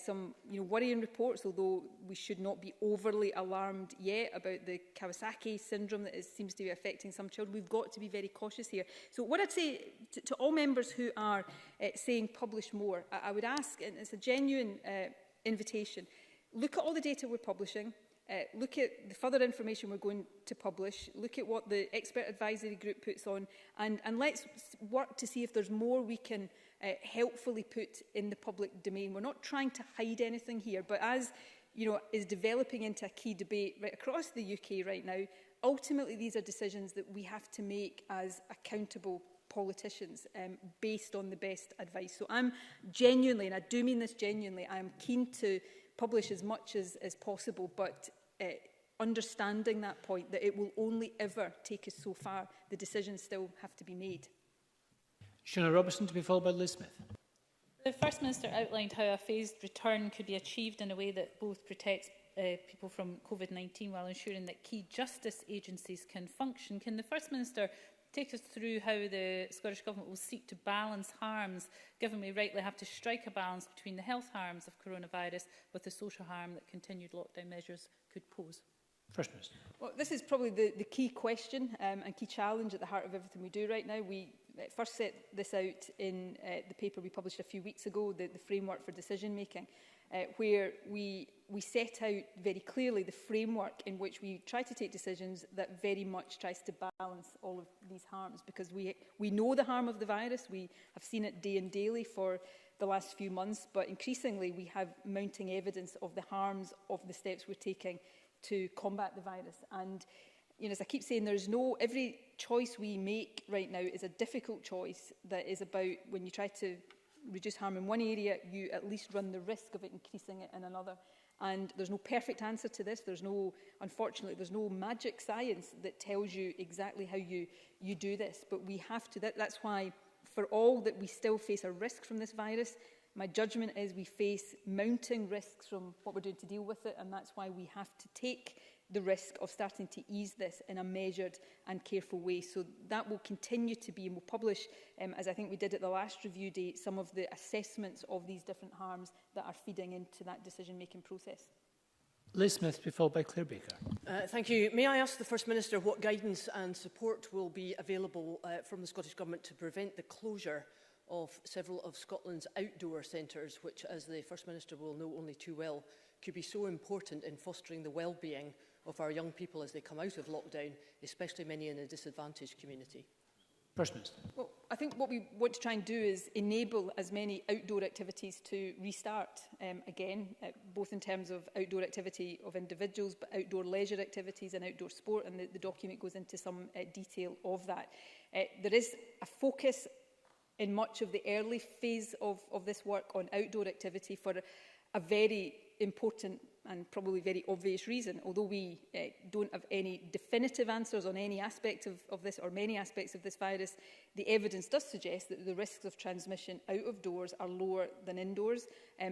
some worrying reports, although we should not be overly alarmed yet about the Kawasaki syndrome that seems to be affecting some children. We've got to be very cautious here. So what I'd say to all members who are saying publish more, I would ask, and it's a genuine invitation, look at all the data we're publishing. Look at the further information we're going to publish, look at what the expert advisory group puts on, and let's work to see if there's more we can helpfully put in the public domain. We're not trying to hide anything here, but as is developing into a key debate right across the UK right now, ultimately these are decisions that we have to make as accountable politicians based on the best advice. So I'm genuinely, and I do mean this genuinely, I'm keen to publish as much as possible, but understanding that point, that it will only ever take us so far. The decisions still have to be made. Shona Robertson, to be followed by Liz Smith. The First Minister outlined how a phased return could be achieved in a way that both protects people from COVID-19 while ensuring that key justice agencies can function. Can the First Minister take us through how the Scottish Government will seek to balance harms, given we rightly have to strike a balance between the health harms of coronavirus with the social harm that continued lockdown measures could pose? First Minister. Well, this is probably the key question and key challenge at the heart of everything we do right now. We first set this out in the paper we published a few weeks ago, the framework for decision making, where we set out very clearly the framework in which we try to take decisions that very much tries to balance all of these harms, because we know the harm of the virus. We have seen it day and daily for the last few months, but increasingly we have mounting evidence of the harms of the steps we're taking to combat the virus. And as I keep saying, every choice we make right now is a difficult choice that is about, when you try to reduce harm in one area, you at least run the risk of it increasing it in another. And there's no perfect answer to this. Unfortunately, there's no magic science that tells you exactly how you do this. But we have to. That's why, for all that we still face a risk from this virus, my judgment is we face mounting risks from what we're doing to deal with it, and that's why we have to take the risk of starting to ease this in a measured and careful way. So that will continue to be, and we'll publish, as I think we did at the last review date, some of the assessments of these different harms that are feeding into that decision-making process. Liz Smith, to be followed by Claire Baker. Thank you. May I ask the First Minister what guidance and support will be available from the Scottish Government to prevent the closure of several of Scotland's outdoor centres, which, as the First Minister will know only too well, could be so important in fostering the well-being of our young people as they come out of lockdown, especially many in a disadvantaged community? First Minister. Well, I think what we want to try and do is enable as many outdoor activities to restart again, both in terms of outdoor activity of individuals, but outdoor leisure activities and outdoor sport, and the document goes into some detail of that. There is a focus in much of the early phase of this work on outdoor activity for a very important and probably very obvious reason. Although we don't have any definitive answers on any aspect of this, or many aspects of this virus, the evidence does suggest that the risks of transmission out of doors are lower than indoors.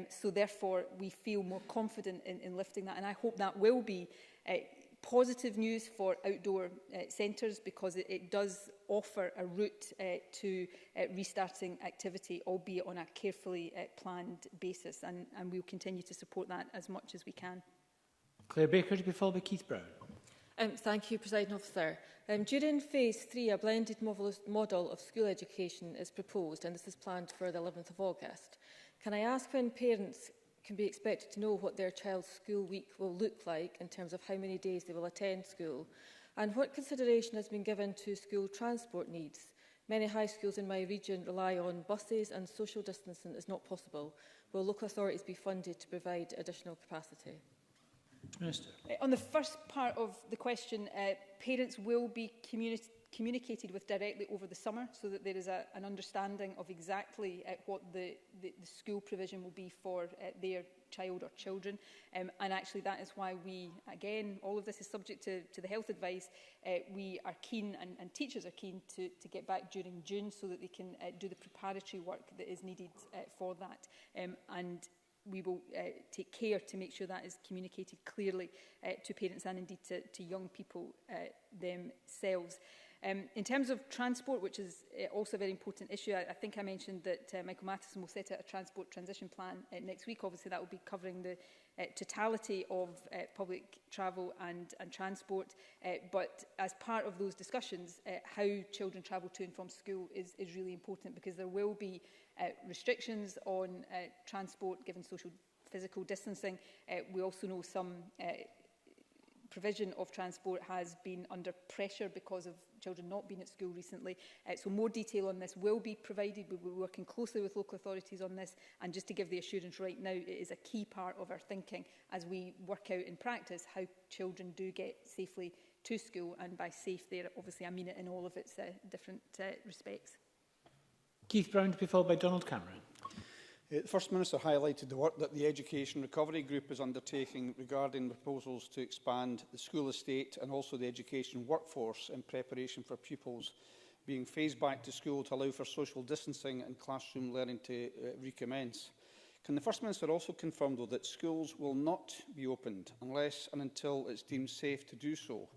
So therefore, we feel more confident in lifting that. And I hope that will be positive news for outdoor centres, because it does offer a route to restarting activity, albeit on a carefully planned basis, and we will continue to support that as much as we can. Claire Baker, to be followed by Keith Brown. Thank you, Presiding Officer. During Phase 3, a blended model of school education is proposed, and this is planned for the 11th of August. Can I ask when parents can be expected to know what their child's school week will look like in terms of how many days they will attend school, and what consideration has been given to school transport needs? Many high schools in my region rely on buses, and social distancing is not possible. Will local authorities be funded to provide additional capacity? Minister. On the first part of the question, parents will be communicated with directly over the summer, so that there is an understanding of exactly what the school provision will be for their child or children. And actually that is why we, again, all of this is subject to the health advice, we are keen, and teachers are keen to get back during June, so that they can do the preparatory work that is needed for that. And we will take care to make sure that is communicated clearly to parents and indeed to young people themselves. In terms of transport, which is also a very important issue, I think I mentioned that Michael Matheson will set out a transport transition plan next week. Obviously, that will be covering the totality of public travel and transport. But as part of those discussions, how children travel to and from school is really important, because there will be restrictions on transport given social physical distancing. We also know some provision of transport has been under pressure because of children not being at school recently. So more detail on this will be provided. We will be working closely with local authorities on this. And just to give the assurance right now, it is a key part of our thinking as we work out in practice how children do get safely to school. And by safe there, obviously I mean it in all of its different respects. Keith Brown to be followed by Donald Cameron. The First Minister highlighted the work that the Education Recovery Group is undertaking regarding proposals to expand the school estate and also the education workforce in preparation for pupils being phased back to school to allow for social distancing and classroom learning to recommence. Can the First Minister also confirm, though, that schools will not be opened unless and until it's deemed safe to do so?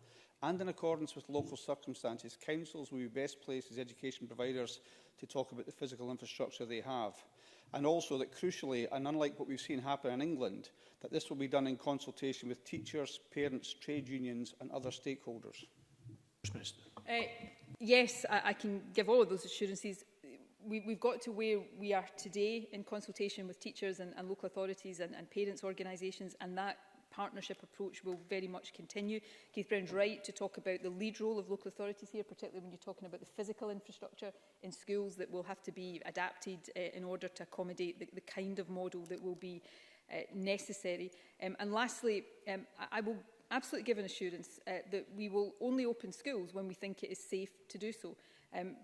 And in accordance with local circumstances, councils will be best placed as education providers to talk about the physical infrastructure they have. And also that, crucially, and unlike what we've seen happen in England, that this will be done in consultation with teachers, parents, trade unions and other stakeholders. Yes, I can give all of those assurances. We've got to where we are today in consultation with teachers and local authorities and parents' organisations, and that partnership approach will very much continue. Keith Brown's right to talk about the lead role of local authorities here, particularly when you're talking about the physical infrastructure in schools that will have to be adapted in order to accommodate the kind of model that will be necessary. And lastly, I will absolutely give an assurance that we will only open schools when we think it is safe to do so,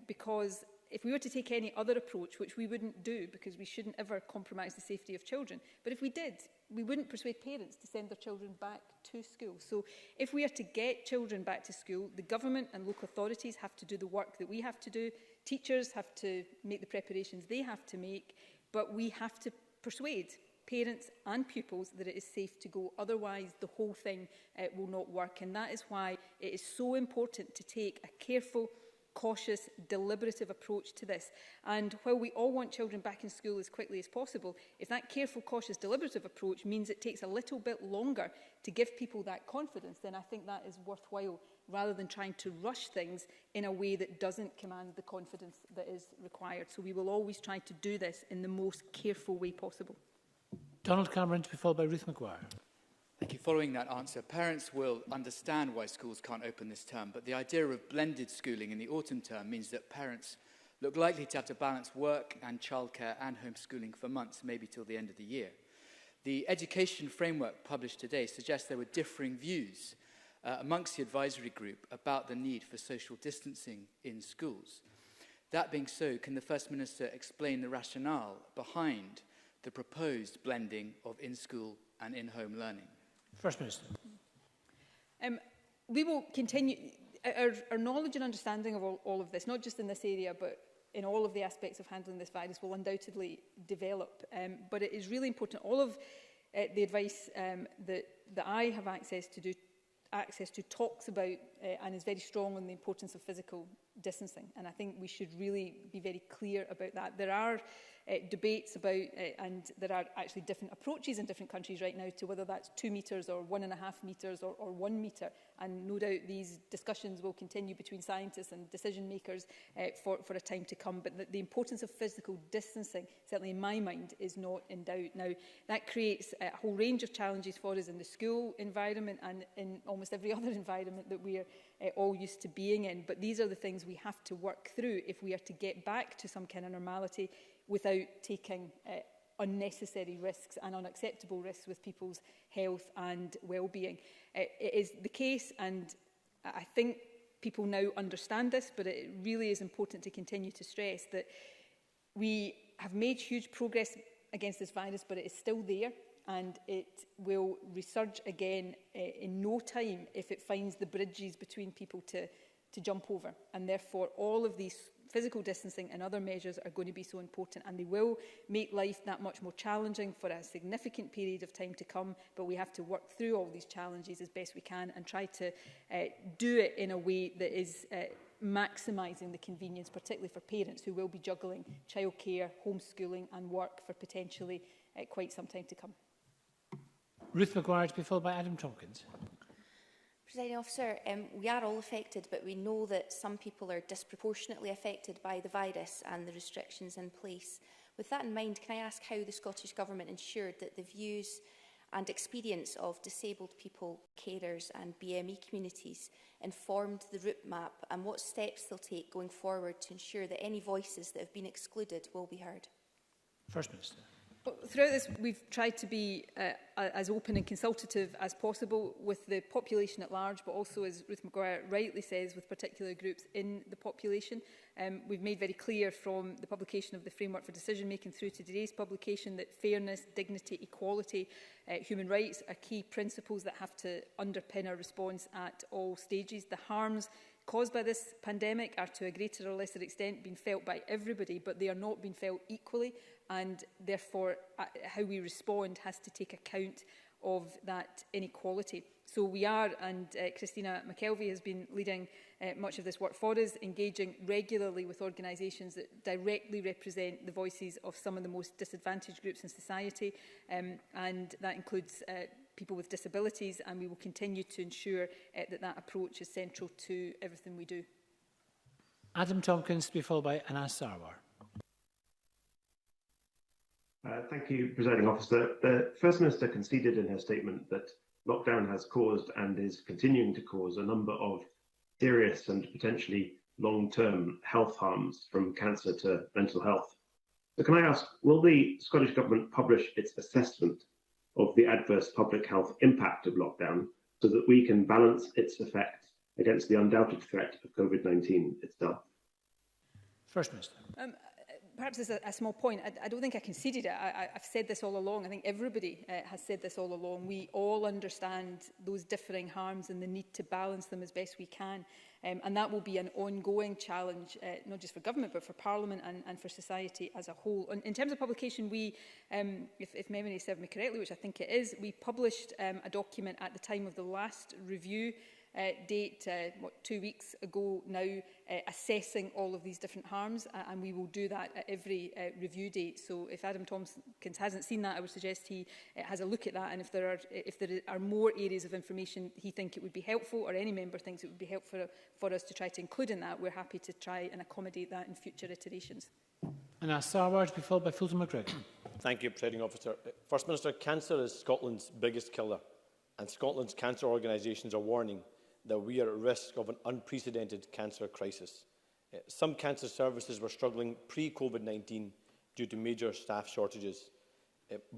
because if we were to take any other approach, which we wouldn't do because we shouldn't ever compromise the safety of children, but if we did, we wouldn't persuade parents to send their children back to school. So if we are to get children back to school, the government and local authorities have to do the work that we have to do, teachers have to make the preparations they have to make, but we have to persuade parents and pupils that it is safe to go. Otherwise, the whole thing will not work. And that is why it is so important to take a careful, cautious, deliberative approach to this. And while we all want children back in school as quickly as possible, if that careful, cautious, deliberative approach means it takes a little bit longer to give people that confidence, then I think that is worthwhile, rather than trying to rush things in a way that doesn't command the confidence that is required. So we will always try to do this in the most careful way possible. Donald Cameron to be followed by Ruth Maguire. Thank you. Following that answer, parents will understand why schools can't open this term, but the idea of blended schooling in the autumn term means that parents look likely to have to balance work and childcare and homeschooling for months, maybe till the end of the year. The education framework published today suggests there were differing views amongst the advisory group about the need for social distancing in schools. That being so, can the First Minister explain the rationale behind the proposed blending of in-school and in-home learning? First Minister. We will continue. Our knowledge and understanding of all of this, not just in this area, but in all of the aspects of handling this virus, will undoubtedly develop. But it is really important. All of the advice that I have access to talks about and is very strong on the importance of physical distancing. And I think we should really be very clear about that. There are debates about, and there are actually different approaches in different countries right now to whether that's 2 metres or 1.5 metres or 1 metre. And no doubt these discussions will continue between scientists and decision makers for a time to come. But the importance of physical distancing, certainly in my mind, is not in doubt. Now, that creates a whole range of challenges for us in the school environment and in almost every other environment that we are all used to being in. But these are the things we have to work through if we are to get back to some kind of normality without taking unnecessary risks and unacceptable risks with people's health and well-being. It is the case, and I think people now understand this, but it really is important to continue to stress that we have made huge progress against this virus, but it is still there, and it will resurge again in no time if it finds the bridges between people to jump over. And therefore, all of these physical distancing and other measures are going to be so important, and they will make life that much more challenging for a significant period of time to come. But we have to work through all these challenges as best we can and try to do it in a way that is maximising the convenience, particularly for parents who will be juggling childcare, homeschooling and work for potentially quite some time to come. Ruth Maguire to be followed by Adam Tompkins. Presiding Officer, we are all affected, but we know that some people are disproportionately affected by the virus and the restrictions in place. With that in mind, can I ask how the Scottish Government ensured that the views and experience of disabled people, carers and BME communities informed the route map, and what steps they'll take going forward to ensure that any voices that have been excluded will be heard? First Minister. Well, throughout this, we've tried to be as open and consultative as possible with the population at large, but also, as Ruth Maguire rightly says, with particular groups in the population. We've made very clear from the publication of the Framework for Decision Making through to today's publication that fairness, dignity, equality, human rights are key principles that have to underpin our response at all stages. The harms caused by this pandemic are to a greater or lesser extent being felt by everybody, but they are not being felt equally, and therefore how we respond has to take account of that inequality. So we are, and Christina McKelvey has been leading much of this work for us, engaging regularly with organisations that directly represent the voices of some of the most disadvantaged groups in society, and that includes people with disabilities, and we will continue to ensure that approach is central to everything we do. Adam Tompkins to be followed by Anas Sarwar. Thank you, Presiding Officer. The First Minister conceded in her statement that lockdown has caused and is continuing to cause a number of serious and potentially long-term health harms, from cancer to mental health. So can I ask, will the Scottish Government publish its assessment of the adverse public health impact of lockdown so that we can balance its effect against the undoubted threat of COVID-19 itself? First Minister. Perhaps as a small point, I don't think I conceded it. I've said this all along. I think everybody has said this all along. We all understand those differing harms and the need to balance them as best we can. And that will be an ongoing challenge, not just for government, but for Parliament and for society as a whole. In terms of publication, we, if memory serves me correctly, which I think it is, we published a document at the time of the last review date, 2 weeks ago now, assessing all of these different harms, and we will do that at every review date. So if Adam Tompkins hasn't seen that, I would suggest he has a look at that, and if there are more areas of information he thinks it would be helpful, or any member thinks it would be helpful for us to try to include in that, we're happy to try and accommodate that in future iterations. Anas Sarwar to be followed by Fulton McGregor. Thank you, Presiding Officer. First Minister, cancer is Scotland's biggest killer, and Scotland's cancer organisations are warning that we are at risk of an unprecedented cancer crisis. Some cancer services were struggling pre-COVID-19 due to major staff shortages.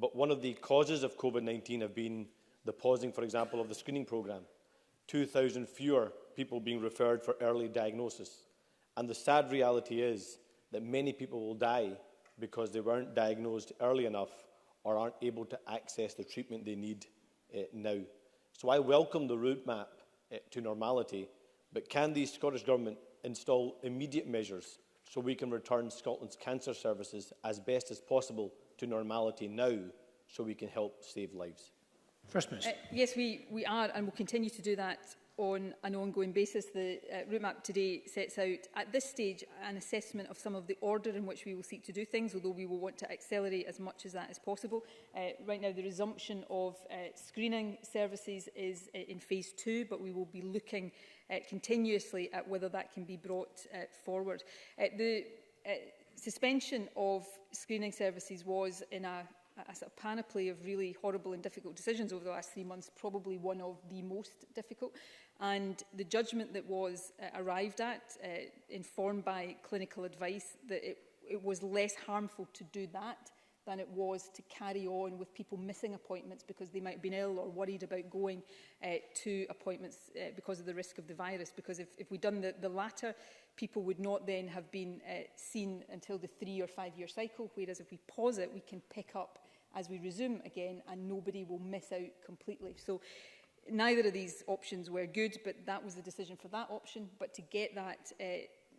But one of the causes of COVID-19 have been the pausing, for example, of the screening programme. 2,000 fewer people being referred for early diagnosis. And the sad reality is that many people will die because they weren't diagnosed early enough or aren't able to access the treatment they need now. So I welcome the route map to normality, but can the Scottish Government install immediate measures so we can return Scotland's cancer services as best as possible to normality now, so we can help save lives? First Minister. Yes, we are, and will continue to do that on an ongoing basis. The route map today sets out, at this stage, an assessment of some of the order in which we will seek to do things, although we will want to accelerate as much as that as possible. Right now, the resumption of screening services is in phase 2, but we will be looking continuously at whether that can be brought forward. The suspension of screening services was in a sort of panoply of really horrible and difficult decisions over the last 3 months, probably one of the most difficult. And the judgment that was arrived at, informed by clinical advice, that it was less harmful to do that than it was to carry on with people missing appointments because they might have been ill or worried about going to appointments because of the risk of the virus. Because if we'd done the latter, people would not then have been seen until the 3 or 5 year cycle, whereas if we pause it, we can pick up as we resume again and nobody will miss out completely. So neither of these options were good, but that was the decision for that option. But to get that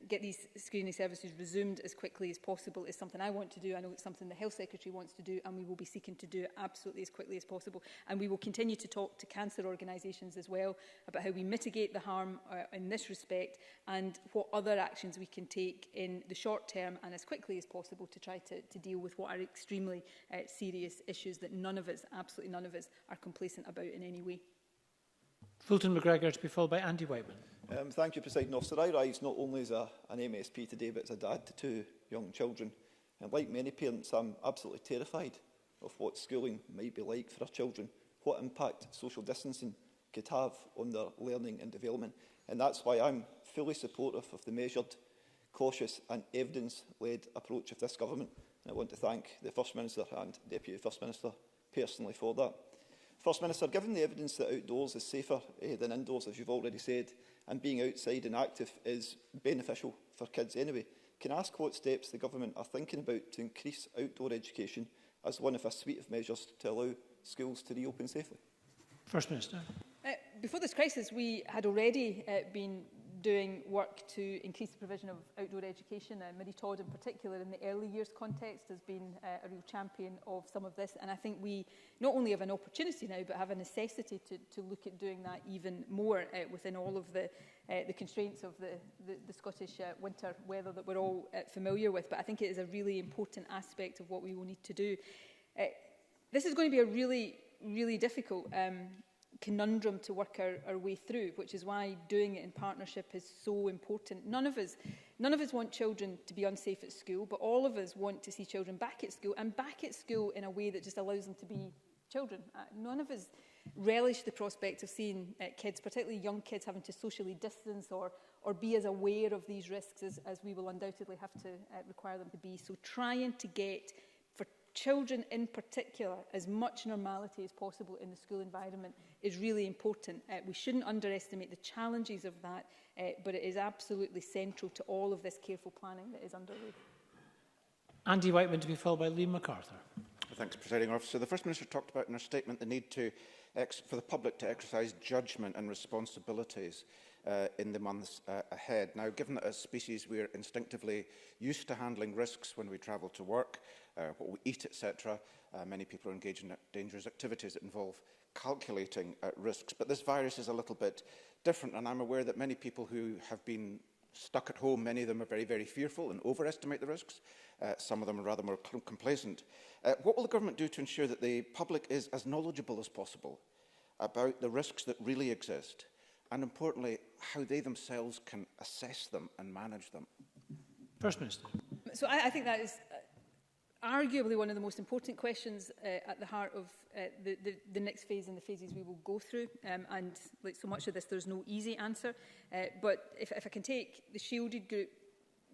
get these screening services resumed as quickly as possible is something I want to do. I know it's something the Health Secretary wants to do, and we will be seeking to do it absolutely as quickly as possible. And we will continue to talk to cancer organisations as well about how we mitigate the harm in this respect and what other actions we can take in the short term and as quickly as possible to try to deal with what are extremely serious issues that none of us, absolutely none of us, are complacent about in any way. Fulton McGregor to be followed by Andy Whiteman. Thank you, Presiding Officer. I rise not only as an MSP today, but as a dad to 2 young children. And like many parents, I'm absolutely terrified of what schooling might be like for our children, what impact social distancing could have on their learning and development. And that's why I'm fully supportive of the measured, cautious and evidence-led approach of this government. And I want to thank the First Minister and Deputy First Minister personally for that. First Minister, given the evidence that outdoors is safer than indoors, as you've already said, and being outside and active is beneficial for kids anyway, can I ask what steps the government are thinking about to increase outdoor education as one of a suite of measures to allow schools to reopen safely? First Minister. Before this crisis, we had already been doing work to increase the provision of outdoor education. Marie Todd, in particular, in the early years context, has been a real champion of some of this. And I think we not only have an opportunity now, but have a necessity to look at doing that even more within all of the constraints of the Scottish winter weather that we're all familiar with. But I think it is a really important aspect of what we will need to do. This is going to be a really, really difficult conundrum to work our way through, which is why doing it in partnership is so important. None of us want children to be unsafe at school, but all of us want to see children back at school, and back at school in a way that just allows them to be children. None of us relish the prospect of seeing kids, particularly young kids, having to socially distance or be as aware of these risks as we will undoubtedly have to require them to be. So trying to get, for children in particular, as much normality as possible in the school environment is really important. We shouldn't underestimate the challenges of that, but it is absolutely central to all of this careful planning that is underway. Andy Whiteman to be followed by Liam MacArthur. Thanks, Presiding Officer. The First Minister talked about in her statement the need for the public to exercise judgment and responsibilities in the months ahead. Now, given that as a species we're instinctively used to handling risks when we travel to work, what we eat, etc., many people are engaged in dangerous activities that involve calculating risks. But this virus is a little bit different, and I'm aware that many people who have been stuck at home, many of them are very, very fearful and overestimate the risks. Some of them are rather more complacent. What will the government do to ensure that the public is as knowledgeable as possible about the risks that really exist, and importantly, how they themselves can assess them and manage them? First Minister. So I think that is arguably one of the most important questions at the heart of the next phase and the phases we will go through. And like so much of this, there's no easy answer. But if I can take the shielded group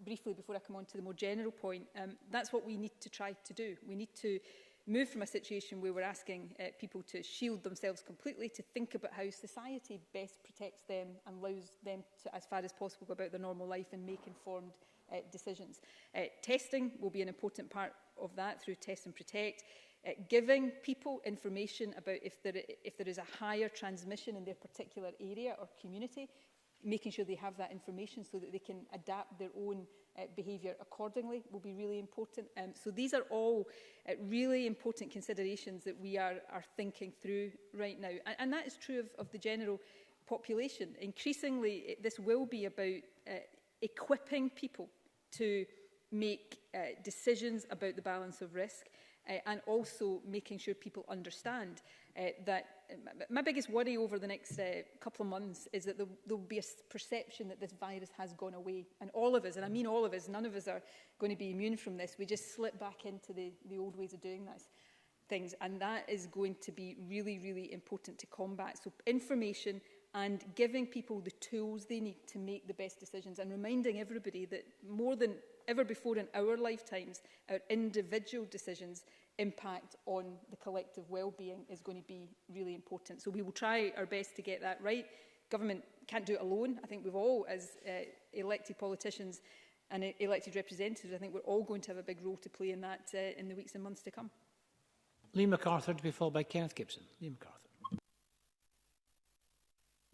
briefly before I come on to the more general point, that's what we need to try to do. We need to move from a situation where we're asking people to shield themselves completely to think about how society best protects them and allows them to, as far as possible, go about their normal life and make informed decisions. Testing will be an important part of that through Test and Protect. Giving people information about if there is a higher transmission in their particular area or community, making sure they have that information so that they can adapt their own behaviour accordingly will be really important. So these are all really important considerations that we are thinking through right now. And that is true of the general population. Increasingly, this will be about equipping people to make decisions about the balance of risk and also making sure people understand that my biggest worry over the next couple of months is that there will be a perception that this virus has gone away. And all of us, and I mean all of us, none of us are going to be immune from this. We just slip back into the old ways of doing things. And that is going to be really, really important to combat. So information and giving people the tools they need to make the best decisions, and reminding everybody that more than ever before in our lifetimes, our individual decisions impact on the collective well-being is going to be really important. So we will try our best to get that right. Government can't do it alone. I think we've all, as elected politicians and elected representatives, I think we're all going to have a big role to play in that in the weeks and months to come. Liam MacArthur to be followed by Kenneth Gibson. Liam MacArthur.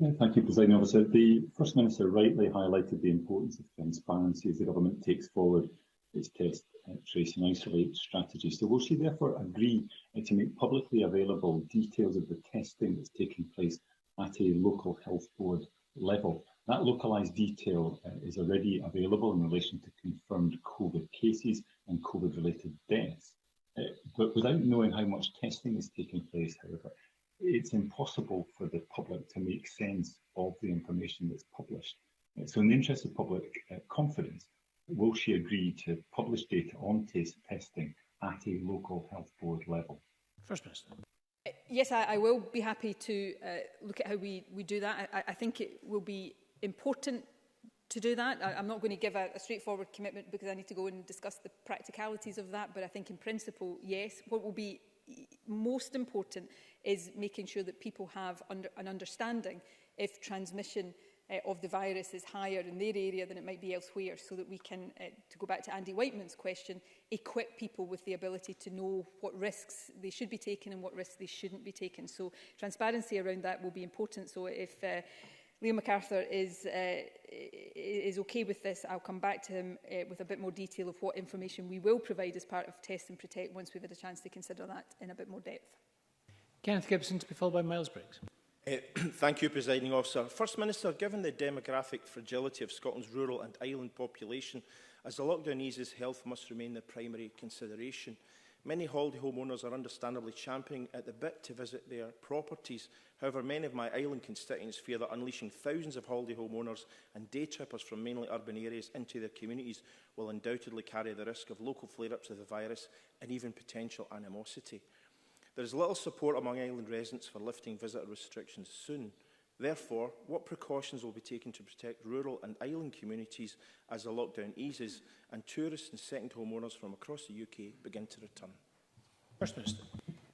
Thank you, Presiding Officer. The First Minister rightly highlighted the importance of transparency as the Government takes forward its test, trace and isolate strategy. So will she therefore agree to make publicly available details of the testing that's taking place at a local health board level? That localised detail is already available in relation to confirmed COVID cases and COVID-related deaths. But without knowing how much testing is taking place, however, it's impossible for the public to make sense of the information that's published. So in the interest of public confidence, will she agree to publish data on testing at a local health board level? First Minister. Yes, I will be happy to look at how we do that. I think it will be important to do that. I'm not going to give a straightforward commitment because I need to go and discuss the practicalities of that, but I think in principle, yes. What will be most important is making sure that people have an understanding if transmission of the virus is higher in their area than it might be elsewhere, so that we can, to go back to Andy Whiteman's question, equip people with the ability to know what risks they should be taking and what risks they shouldn't be taking. So transparency around that will be important. So if Liam MacArthur is okay with this, I'll come back to him with a bit more detail of what information we will provide as part of Test and Protect once we've had a chance to consider that in a bit more depth. Kenneth Gibson to be followed by Miles Briggs. Thank you, Presiding Officer. First Minister, given the demographic fragility of Scotland's rural and island population, as the lockdown eases, health must remain the primary consideration. Many holiday home owners are understandably champing at the bit to visit their properties. However, many of my island constituents fear that unleashing thousands of holiday home owners and day trippers from mainly urban areas into their communities will undoubtedly carry the risk of local flare-ups of the virus and even potential animosity. There is little support among island residents for lifting visitor restrictions soon. Therefore, what precautions will be taken to protect rural and island communities as the lockdown eases and tourists and second home owners from across the UK begin to return? First Minister.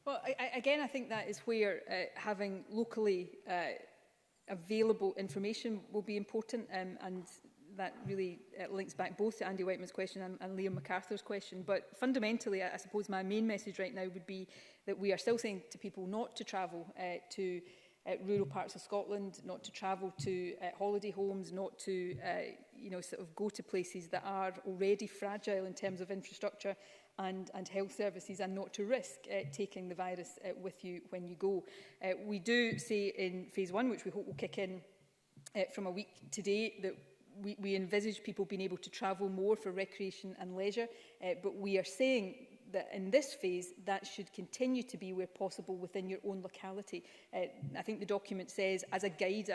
Well, again, I think that is where having locally available information will be important, and that really links back both to Andy Whiteman's question and Liam MacArthur's question. But fundamentally, I suppose my main message right now would be that we are still saying to people not to travel to rural parts of Scotland, not to travel to holiday homes, not to sort of go to places that are already fragile in terms of infrastructure and health services, and not to risk taking the virus with you when you go. We do say in phase 1, which we hope will kick in from a week today, that we envisage people being able to travel more for recreation and leisure, but we are saying that in this phase that should continue to be where possible within your own locality. I think the document says as a guide,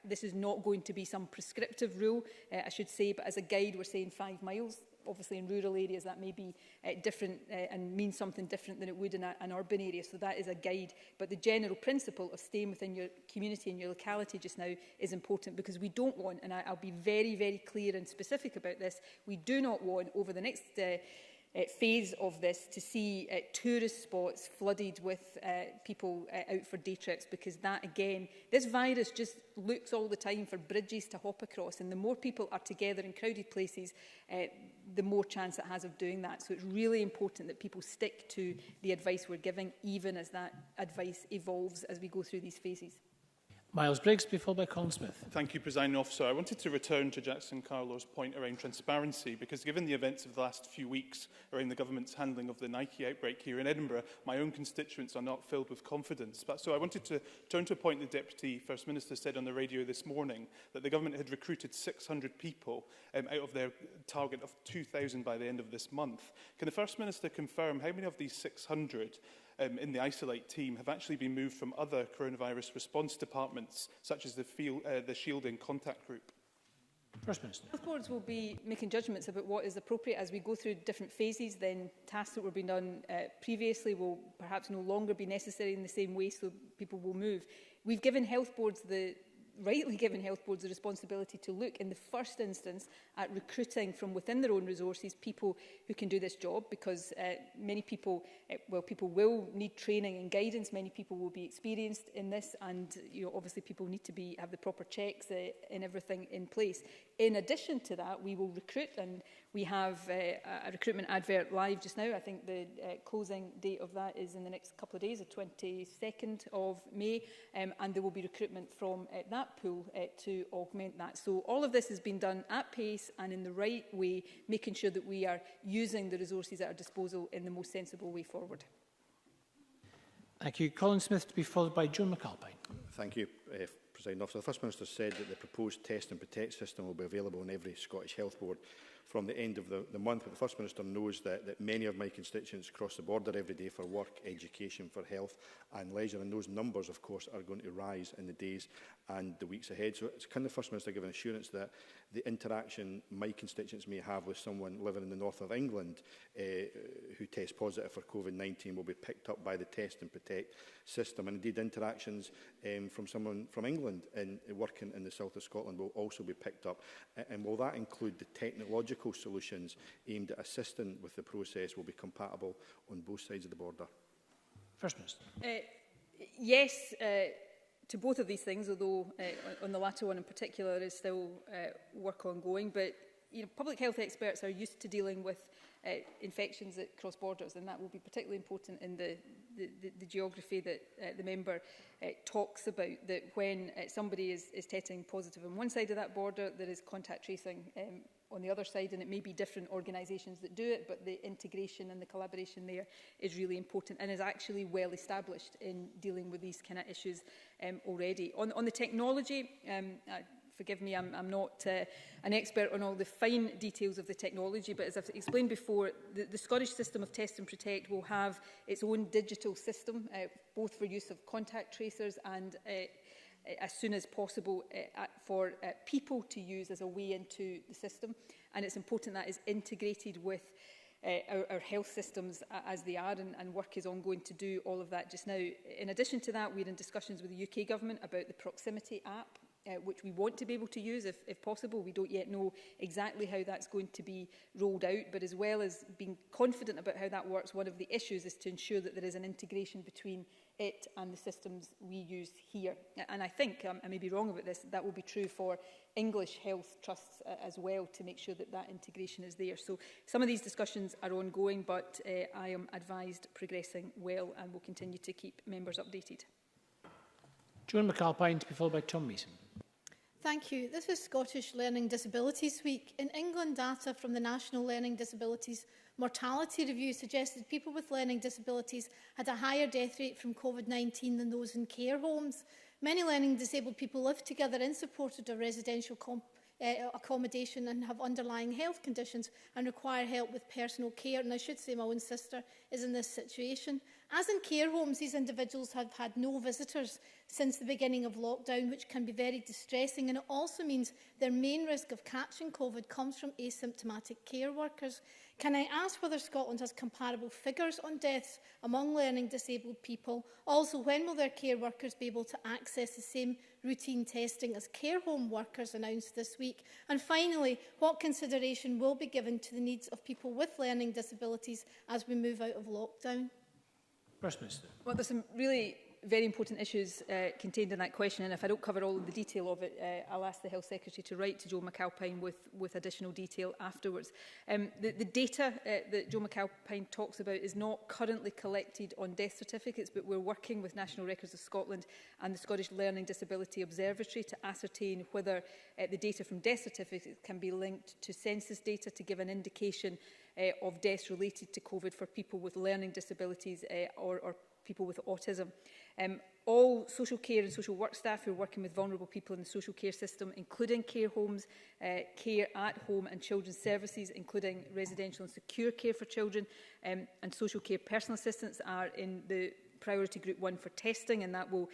this is not going to be some prescriptive rule, I should say, but as a guide we're saying 5 miles. Obviously in rural areas that may be different and mean something different than it would in an urban area, so that is a guide. But the general principle of staying within your community and your locality just now is important, because we don't want, and I'll be very, very clear and specific about this, we do not want over the next phase of this to see tourist spots flooded with people out for day trips, because that again, this virus just looks all the time for bridges to hop across, and the more people are together in crowded places, the more chance it has of doing that. So it's really important that people stick to the advice we're giving, even as that advice evolves as we go through these phases. Miles Briggs, before by Colin Smith. Thank you, Presiding Officer. I wanted to return to Jackson Carlow's point around transparency, because given the events of the last few weeks around the government's handling of the Nike outbreak here in Edinburgh, my own constituents are not filled with confidence. So I wanted to turn to a point the Deputy First Minister said on the radio this morning, that the government had recruited 600 people out of their target of 2,000 by the end of this month. Can the First Minister confirm how many of these 600 in the Isolate team have actually been moved from other coronavirus response departments, such as the Shielding Contact Group? First Minister. Health boards will be making judgments about what is appropriate as we go through different phases. Then tasks that were being done previously will perhaps no longer be necessary in the same way, so people will move. We've given health boards rightly given health boards the responsibility to look in the first instance at recruiting from within their own resources people who can do this job, because many people, people will need training and guidance, many people will be experienced in this, and obviously people need to have the proper checks and everything in place. In addition to that, we will recruit, and we have a recruitment advert live just now. I think the closing date of that is in the next couple of days, the 22nd of May, and there will be recruitment from that that pool to augment that. So all of this has been done at pace and in the right way, making sure that we are using the resources at our disposal in the most sensible way forward. Thank you. Colin Smith to be followed by Joan McAlpine. Thank you, Presiding Officer. The First Minister said that the proposed test and protect system will be available in every Scottish Health Board from the end of the month. But the First Minister knows that many of my constituents cross the border every day for work, education, for health and leisure, and those numbers, of course, are going to rise in the days and the weeks ahead. So can the First Minister give an assurance that the interaction my constituents may have with someone living in the north of England who tests positive for COVID-19 will be picked up by the test and protect system, and indeed interactions from someone from England working in the south of Scotland will also be picked up? And will that include the technological solutions aimed at assisting with the process will be compatible on both sides of the border? First Minister. Yes, to both of these things, although on the latter one in particular is still work ongoing. But public health experts are used to dealing with infections that cross borders, and that will be particularly important in the geography that the member talks about, that when somebody is testing positive on one side of that border, there is contact tracing on the other side, and it may be different organisations that do it, but the integration and the collaboration there is really important and is actually well established in dealing with these kind of issues already. On the technology, forgive me, I'm not an expert on all the fine details of the technology, but as I've explained before, the Scottish system of Test and Protect will have its own digital system, both for use of contact tracers and as soon as possible for people to use as a way into the system. And it's important that is integrated with our health systems as they are, and work is ongoing to do all of that just now. In addition to that, we're in discussions with the UK Government about the Proximity app, which we want to be able to use if possible. We don't yet know exactly how that's going to be rolled out, but as well as being confident about how that works, one of the issues is to ensure that there is an integration between it and the systems we use here. And I think, I may be wrong about this, that will be true for English health trusts as well, to make sure that that integration is there. So some of these discussions are ongoing, but I am advised progressing well and will continue to keep members updated. Joan McAlpine to be followed by Tom Mason. Thank you. This is Scottish Learning Disabilities Week. In England, data from the National Learning Disabilities Mortality Review suggested people with learning disabilities had a higher death rate from COVID-19 than those in care homes. Many learning disabled people live together in supported or residential accommodation and have underlying health conditions and require help with personal care. And I should say my own sister is in this situation. As in care homes, these individuals have had no visitors since the beginning of lockdown, which can be very distressing, and it also means their main risk of catching COVID comes from asymptomatic care workers. Can I ask whether Scotland has comparable figures on deaths among learning disabled people? Also, when will their care workers be able to access the same routine testing as care home workers announced this week? And finally, what consideration will be given to the needs of people with learning disabilities as we move out of lockdown? First Minister. Well, there's some really very important issues contained in that question, and if I don't cover all of the detail of it, I'll ask the Health Secretary to write to Joe McAlpine with additional detail afterwards. The data that Joe McAlpine talks about is not currently collected on death certificates, but we're working with National Records of Scotland and the Scottish Learning Disability Observatory to ascertain whether the data from death certificates can be linked to census data to give an indication of deaths related to COVID for people with learning disabilities or people with autism. All social care and social work staff who are working with vulnerable people in the social care system, including care homes, care at home and children's services, including residential and secure care for children, and social care personal assistants are in the priority group 1 for testing, and that will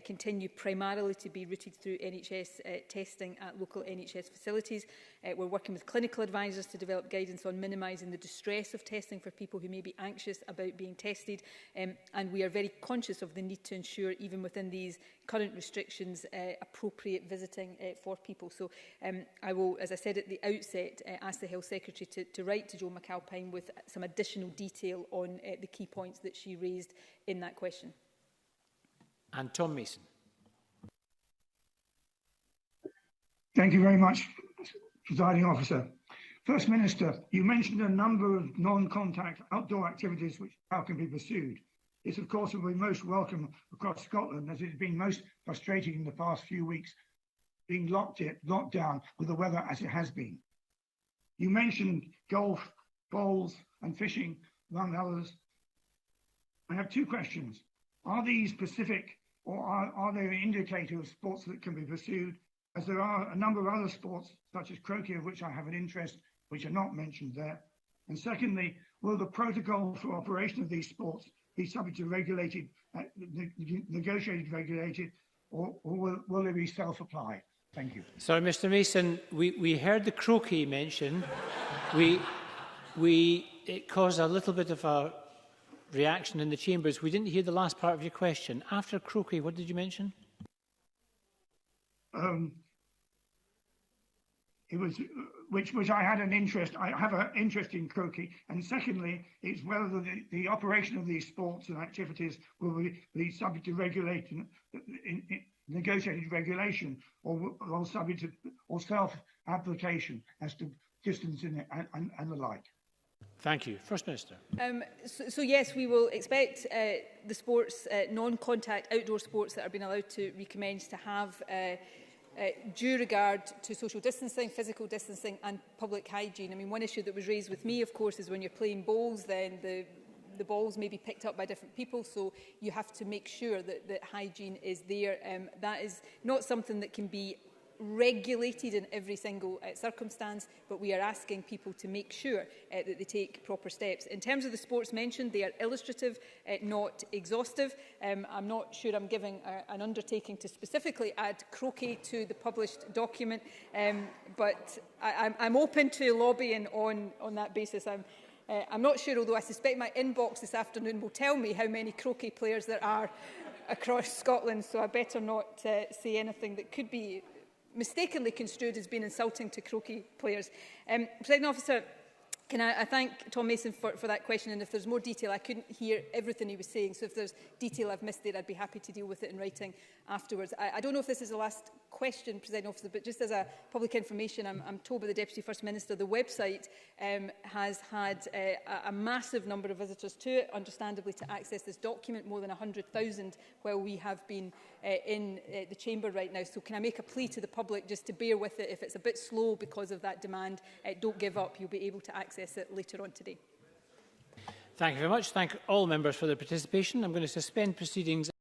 continue primarily to be routed through NHS testing at local NHS facilities. We're working with clinical advisors to develop guidance on minimising the distress of testing for people who may be anxious about being tested, and we are very conscious of the need to ensure, even within these current restrictions, appropriate visiting for people. So I will, as I said at the outset, ask the Health Secretary to write to Joe McAlpine with some additional detail on the key points that she raised in that question. And Tom Mason. Thank you very much, Presiding Officer. First Minister, you mentioned a number of non-contact outdoor activities which now can be pursued. This, of course, will be most welcome across Scotland, as it has been most frustrating in the past few weeks being locked down with the weather as it has been. You mentioned golf, bowls and fishing, among others. I have two questions. Are these specific, or are they an indicator of sports that can be pursued? As there are a number of other sports, such as croquet, of which I have an interest, which are not mentioned there. And secondly, will the protocol for operation of these sports be subject to regulated, negotiated, regulated, or will they be self-applied? Thank you. Sorry, Mr Mason, we heard the croquet mention. It caused a little bit of a reaction in the chambers. We didn't hear the last part of your question. After croquet, what did you mention? It was which I had an interest. I have an interest in croquet, and secondly, it's whether the operation of these sports and activities will be subject to regulation, negotiated regulation, or subject to self-application as to distance in it and the like. Thank you. First Minister. So yes, we will expect the sports, non-contact outdoor sports that are being allowed to recommence to have due regard to social distancing, physical distancing and public hygiene. I mean, one issue that was raised with me, of course, is when you're playing bowls, then the balls may be picked up by different people, so you have to make sure that hygiene is there. That is not something that can be regulated in every single circumstance, but we are asking people to make sure that they take proper steps. In terms of the sports mentioned, they are illustrative, not exhaustive. I'm not sure I'm giving an undertaking to specifically add croquet to the published document, but I'm open to lobbying on that basis. I'm not sure, although I suspect my inbox this afternoon will tell me how many croquet players there are across Scotland, so I better not say anything that could be mistakenly construed as being insulting to croquet players. Presiding Officer, can I thank Tom Mason for that question, and if there's more detail, I couldn't hear everything he was saying, so if there's detail I've missed there, I'd be happy to deal with it in writing afterwards. I don't know if this is the last question, Presiding Officer, but just as a public information, I'm told by the Deputy First Minister the website has had a massive number of visitors to it, understandably, to access this document, more than 100,000 while we have been in the chamber right now. So can I make a plea to the public just to bear with it? If it's a bit slow because of that demand, don't give up. You'll be able to access it later on today. Thank you very much. Thank all members for their participation. I'm going to suspend proceedings